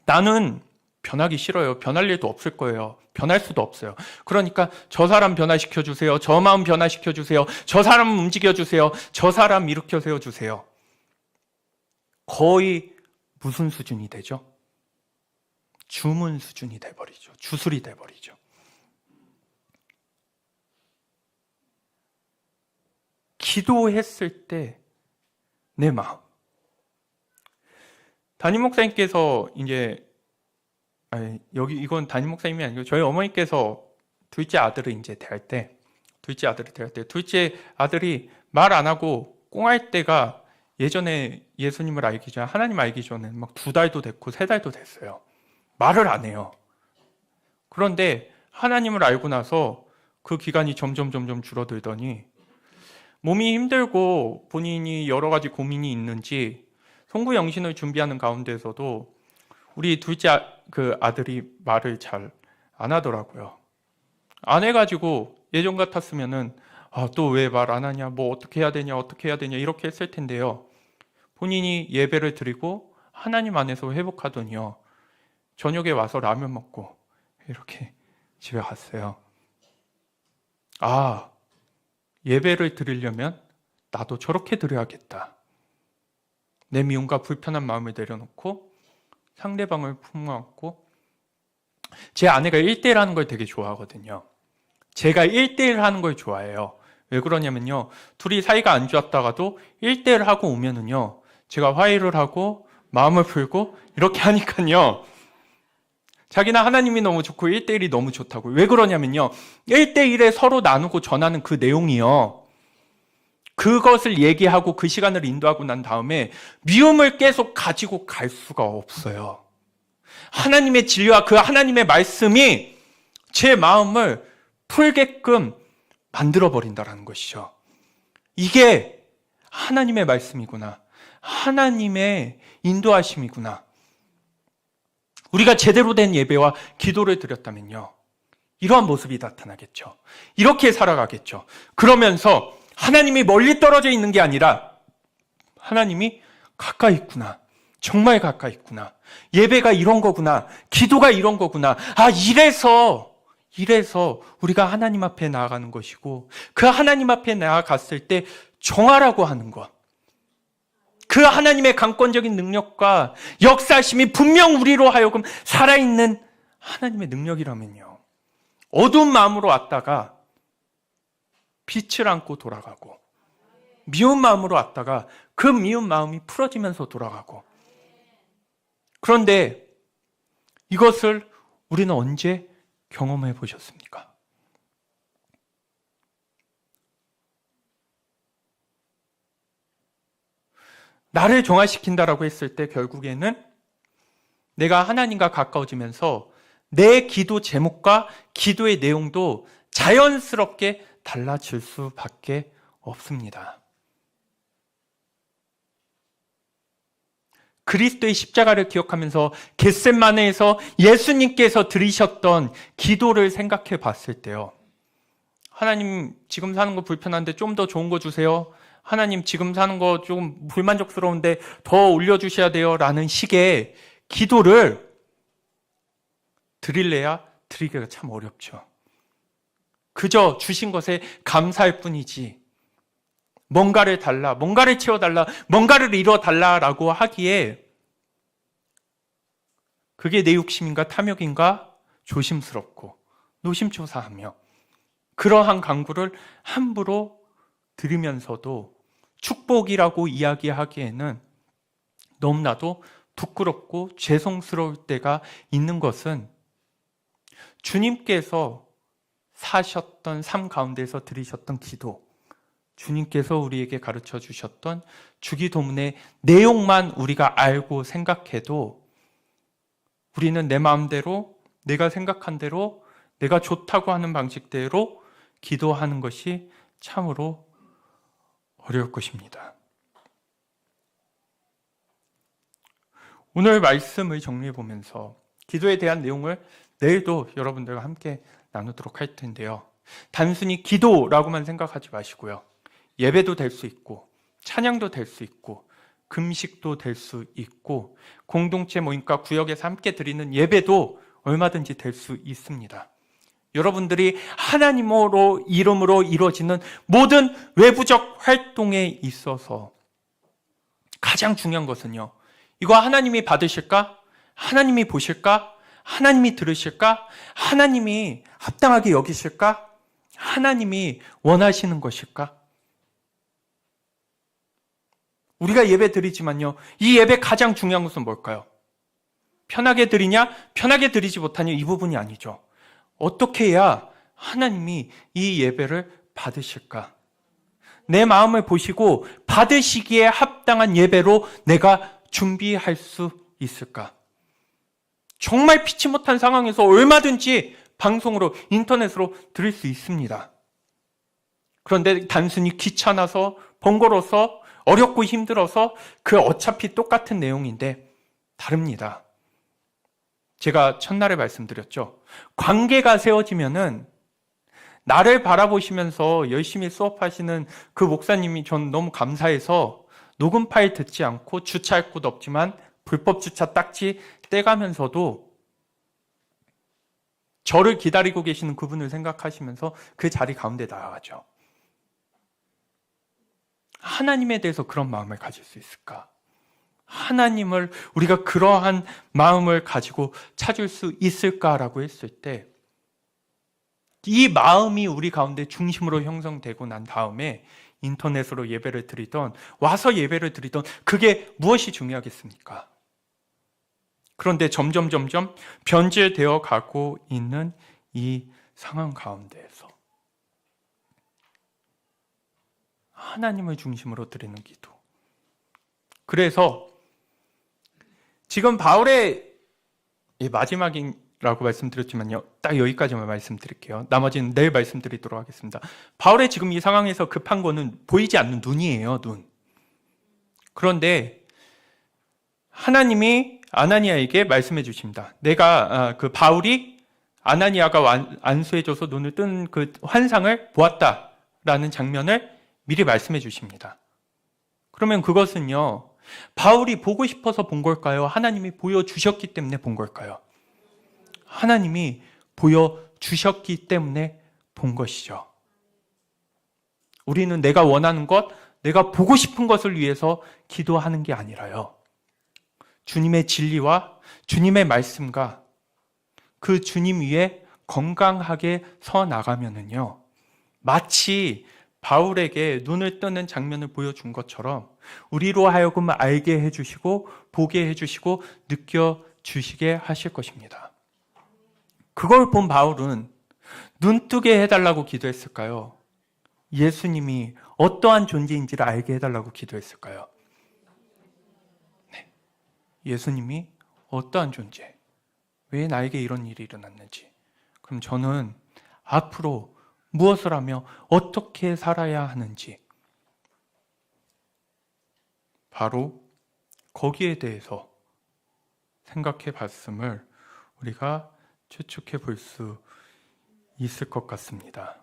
나는 변하기 싫어요. 변할 일도 없을 거예요. 변할 수도 없어요. 그러니까 저 사람 변화시켜 주세요. 저 마음 변화시켜 주세요. 저 사람 움직여 주세요. 저 사람 일으켜 세워 주세요. 거의 무슨 수준이 되죠? 주문 수준이 돼버리죠. 주술이 돼버리죠. 기도했을 때 내 마음. 담임 목사님께서 이건 담임 목사님이 아니고 저희 어머니께서 둘째 아들을 대할 때 둘째 아들이 말 안 하고 꽁할 때가 예전에 예수님을 알기 전에 하나님 알기 전에 막 2달도 됐고 3달도 됐어요. 말을 안 해요. 그런데 하나님을 알고 나서 그 기간이 점점 줄어들더니 몸이 힘들고 본인이 여러 가지 고민이 있는지 송구영신을 준비하는 가운데서도 우리 둘째 아들이 말을 잘 안 하더라고요. 안 해가지고 예전 같았으면은 또 왜 말 안 하냐, 뭐 어떻게 해야 되냐 이렇게 했을 텐데요. 본인이 예배를 드리고 하나님 안에서 회복하더니요. 저녁에 와서 라면 먹고 이렇게 집에 갔어요. 예배를 드리려면 나도 저렇게 드려야겠다. 내 미움과 불편한 마음을 내려놓고 상대방을 품어안고 제 아내가 1대1 하는 걸 되게 좋아하거든요. 제가 1대1 하는 걸 좋아해요. 왜 그러냐면요. 둘이 사이가 안 좋았다가도 1대1 하고 오면은요. 제가 화해를 하고 마음을 풀고 이렇게 하니까요. 자기는 하나님이 너무 좋고 1대1이 너무 좋다고. 왜 그러냐면요. 1대1에 서로 나누고 전하는 그 내용이요. 그것을 얘기하고 그 시간을 인도하고 난 다음에 미움을 계속 가지고 갈 수가 없어요. 하나님의 진리와 그 하나님의 말씀이 제 마음을 풀게끔 만들어버린다는 것이죠. 이게 하나님의 말씀이구나. 하나님의 인도하심이구나. 우리가 제대로 된 예배와 기도를 드렸다면요. 이러한 모습이 나타나겠죠. 이렇게 살아가겠죠. 그러면서 하나님이 멀리 떨어져 있는 게 아니라 하나님이 가까이 있구나. 정말 가까이 있구나. 예배가 이런 거구나. 기도가 이런 거구나. 이래서 우리가 하나님 앞에 나아가는 것이고 그 하나님 앞에 나아갔을 때 정하라고 하는 것. 그 하나님의 강권적인 능력과 역사심이 분명 우리로 하여금 살아있는 하나님의 능력이라면요. 어두운 마음으로 왔다가 빛을 안고 돌아가고 미운 마음으로 왔다가 그 미운 마음이 풀어지면서 돌아가고 그런데 이것을 우리는 언제 경험해 보셨습니까? 나를 정화시킨다라고 했을 때 결국에는 내가 하나님과 가까워지면서 내 기도 제목과 기도의 내용도 자연스럽게 달라질 수밖에 없습니다. 그리스도의 십자가를 기억하면서 겟세마네에서 예수님께서 드리셨던 기도를 생각해 봤을 때요. 하나님 지금 사는 거 불편한데 좀 더 좋은 거 주세요. 하나님 지금 사는 거 좀 불만족스러운데 더 올려주셔야 돼요. 라는 식의 기도를 드릴래야 드리기가 참 어렵죠. 그저 주신 것에 감사할 뿐이지 뭔가를 달라, 뭔가를 채워달라, 뭔가를 이뤄달라라고 하기에 그게 내 욕심인가 탐욕인가 조심스럽고 노심초사하며 그러한 간구를 함부로 드리면서도 축복이라고 이야기하기에는 너무나도 부끄럽고 죄송스러울 때가 있는 것은 주님께서 사셨던 삶 가운데서 드리셨던 기도, 주님께서 우리에게 가르쳐 주셨던 주기도문의 내용만 우리가 알고 생각해도 우리는 내 마음대로, 내가 생각한 대로, 내가 좋다고 하는 방식대로 기도하는 것이 참으로 어려울 것입니다. 오늘 말씀을 정리해 보면서 기도에 대한 내용을 내일도 여러분들과 함께 나누도록 할 텐데요. 단순히 기도라고만 생각하지 마시고요. 예배도 될 수 있고 찬양도 될 수 있고 금식도 될 수 있고 공동체 모임과 구역에서 함께 드리는 예배도 얼마든지 될 수 있습니다. 여러분들이 하나님으로 이름으로 이루어지는 모든 외부적 활동에 있어서 가장 중요한 것은요, 이거 하나님이 받으실까? 하나님이 보실까? 하나님이 들으실까? 하나님이 합당하게 여기실까? 하나님이 원하시는 것일까? 우리가 예배 드리지만요, 이 예배 가장 중요한 것은 뭘까요? 편하게 드리냐? 편하게 드리지 못하냐? 이 부분이 아니죠. 어떻게 해야 하나님이 이 예배를 받으실까? 내 마음을 보시고 받으시기에 합당한 예배로 내가 준비할 수 있을까? 정말 피치 못한 상황에서 얼마든지 방송으로, 인터넷으로 드릴 수 있습니다. 그런데 단순히 귀찮아서, 번거로워서, 어렵고 힘들어서 그 어차피 똑같은 내용인데 다릅니다. 제가 첫날에 말씀드렸죠. 관계가 세워지면은 나를 바라보시면서 열심히 수업하시는 그 목사님이 전 너무 감사해서 녹음 파일 듣지 않고 주차할 곳 없지만 불법 주차 딱지 떼가면서도 저를 기다리고 계시는 그분을 생각하시면서 그 자리 가운데 나아가죠. 하나님에 대해서 그런 마음을 가질 수 있을까? 하나님을 우리가 그러한 마음을 가지고 찾을 수 있을까라고 했을 때 이 마음이 우리 가운데 중심으로 형성되고 난 다음에 인터넷으로 예배를 드리던 와서 예배를 드리던 그게 무엇이 중요하겠습니까? 그런데 점점 변질되어 가고 있는 이 상황 가운데에서 하나님을 중심으로 드리는 기도. 그래서 지금 바울의 마지막이라고 말씀드렸지만요, 딱 여기까지만 말씀드릴게요. 나머지는 내일 말씀드리도록 하겠습니다. 바울의 지금 이 상황에서 급한 거는 보이지 않는 눈이에요, 눈. 그런데 하나님이 아나니아에게 말씀해 주십니다. 내가 그 바울이 아나니아가 안수해줘서 눈을 뜬 그 환상을 보았다라는 장면을 미리 말씀해 주십니다. 그러면 그것은요, 바울이 보고 싶어서 본 걸까요? 하나님이 보여주셨기 때문에 본 걸까요? 하나님이 보여주셨기 때문에 본 것이죠. 우리는 내가 원하는 것, 내가 보고 싶은 것을 위해서 기도하는 게 아니라요, 주님의 진리와 주님의 말씀과 그 주님 위에 건강하게 서 나가면은요, 마치 바울에게 눈을 뜨는 장면을 보여준 것처럼 우리로 하여금 알게 해주시고 보게 해주시고 느껴주시게 하실 것입니다. 그걸 본 바울은 눈 뜨게 해달라고 기도했을까요? 예수님이 어떠한 존재인지를 알게 해달라고 기도했을까요? 네. 예수님이 어떠한 존재, 왜 나에게 이런 일이 일어났는지, 그럼 저는 앞으로 무엇을 하며 어떻게 살아야 하는지, 바로 거기에 대해서 생각해 봤음을 우리가 추측해 볼 수 있을 것 같습니다.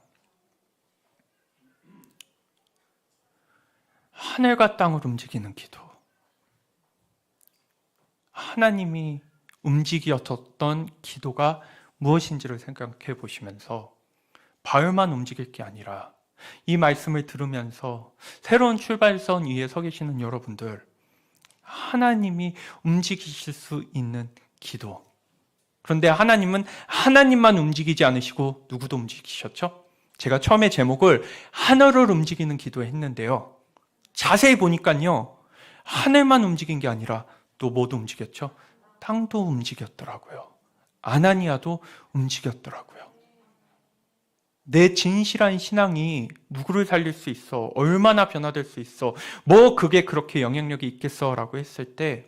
하늘과 땅을 움직이는 기도. 하나님이 움직였던 기도가 무엇인지를 생각해 보시면서 바울만 움직일 게 아니라 이 말씀을 들으면서 새로운 출발선 위에 서 계시는 여러분들, 하나님이 움직이실 수 있는 기도. 그런데 하나님은 하나님만 움직이지 않으시고 누구도 움직이셨죠? 제가 처음에 제목을 하늘을 움직이는 기도 했는데요, 자세히 보니까요, 하늘만 움직인 게 아니라 또 뭐도 움직였죠? 땅도 움직였더라고요. 아나니아도 움직였더라고요. 내 진실한 신앙이 누구를 살릴 수 있어? 얼마나 변화될 수 있어? 뭐 그게 그렇게 영향력이 있겠어? 라고 했을 때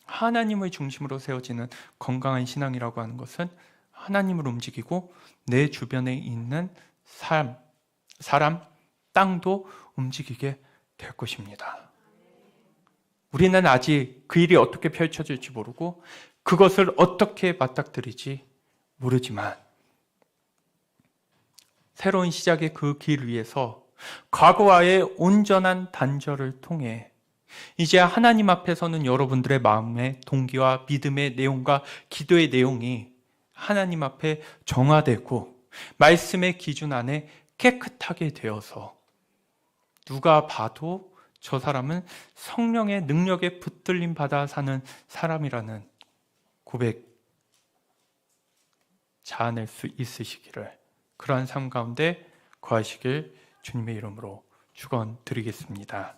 하나님을 중심으로 세워지는 건강한 신앙이라고 하는 것은 하나님을 움직이고 내 주변에 있는 사람, 땅도 움직이게 될 것입니다. 우리는 아직 그 일이 어떻게 펼쳐질지 모르고 그것을 어떻게 맞닥뜨리지 모르지만 새로운 시작의 그 길 위에서 과거와의 온전한 단절을 통해 이제 하나님 앞에서는 여러분들의 마음의 동기와 믿음의 내용과 기도의 내용이 하나님 앞에 정화되고 말씀의 기준 안에 깨끗하게 되어서 누가 봐도 저 사람은 성령의 능력에 붙들림 받아 사는 사람이라는 고백 자아낼 수 있으시기를, 그러한 삶 가운데 거하시길 주님의 이름으로 축원드리겠습니다.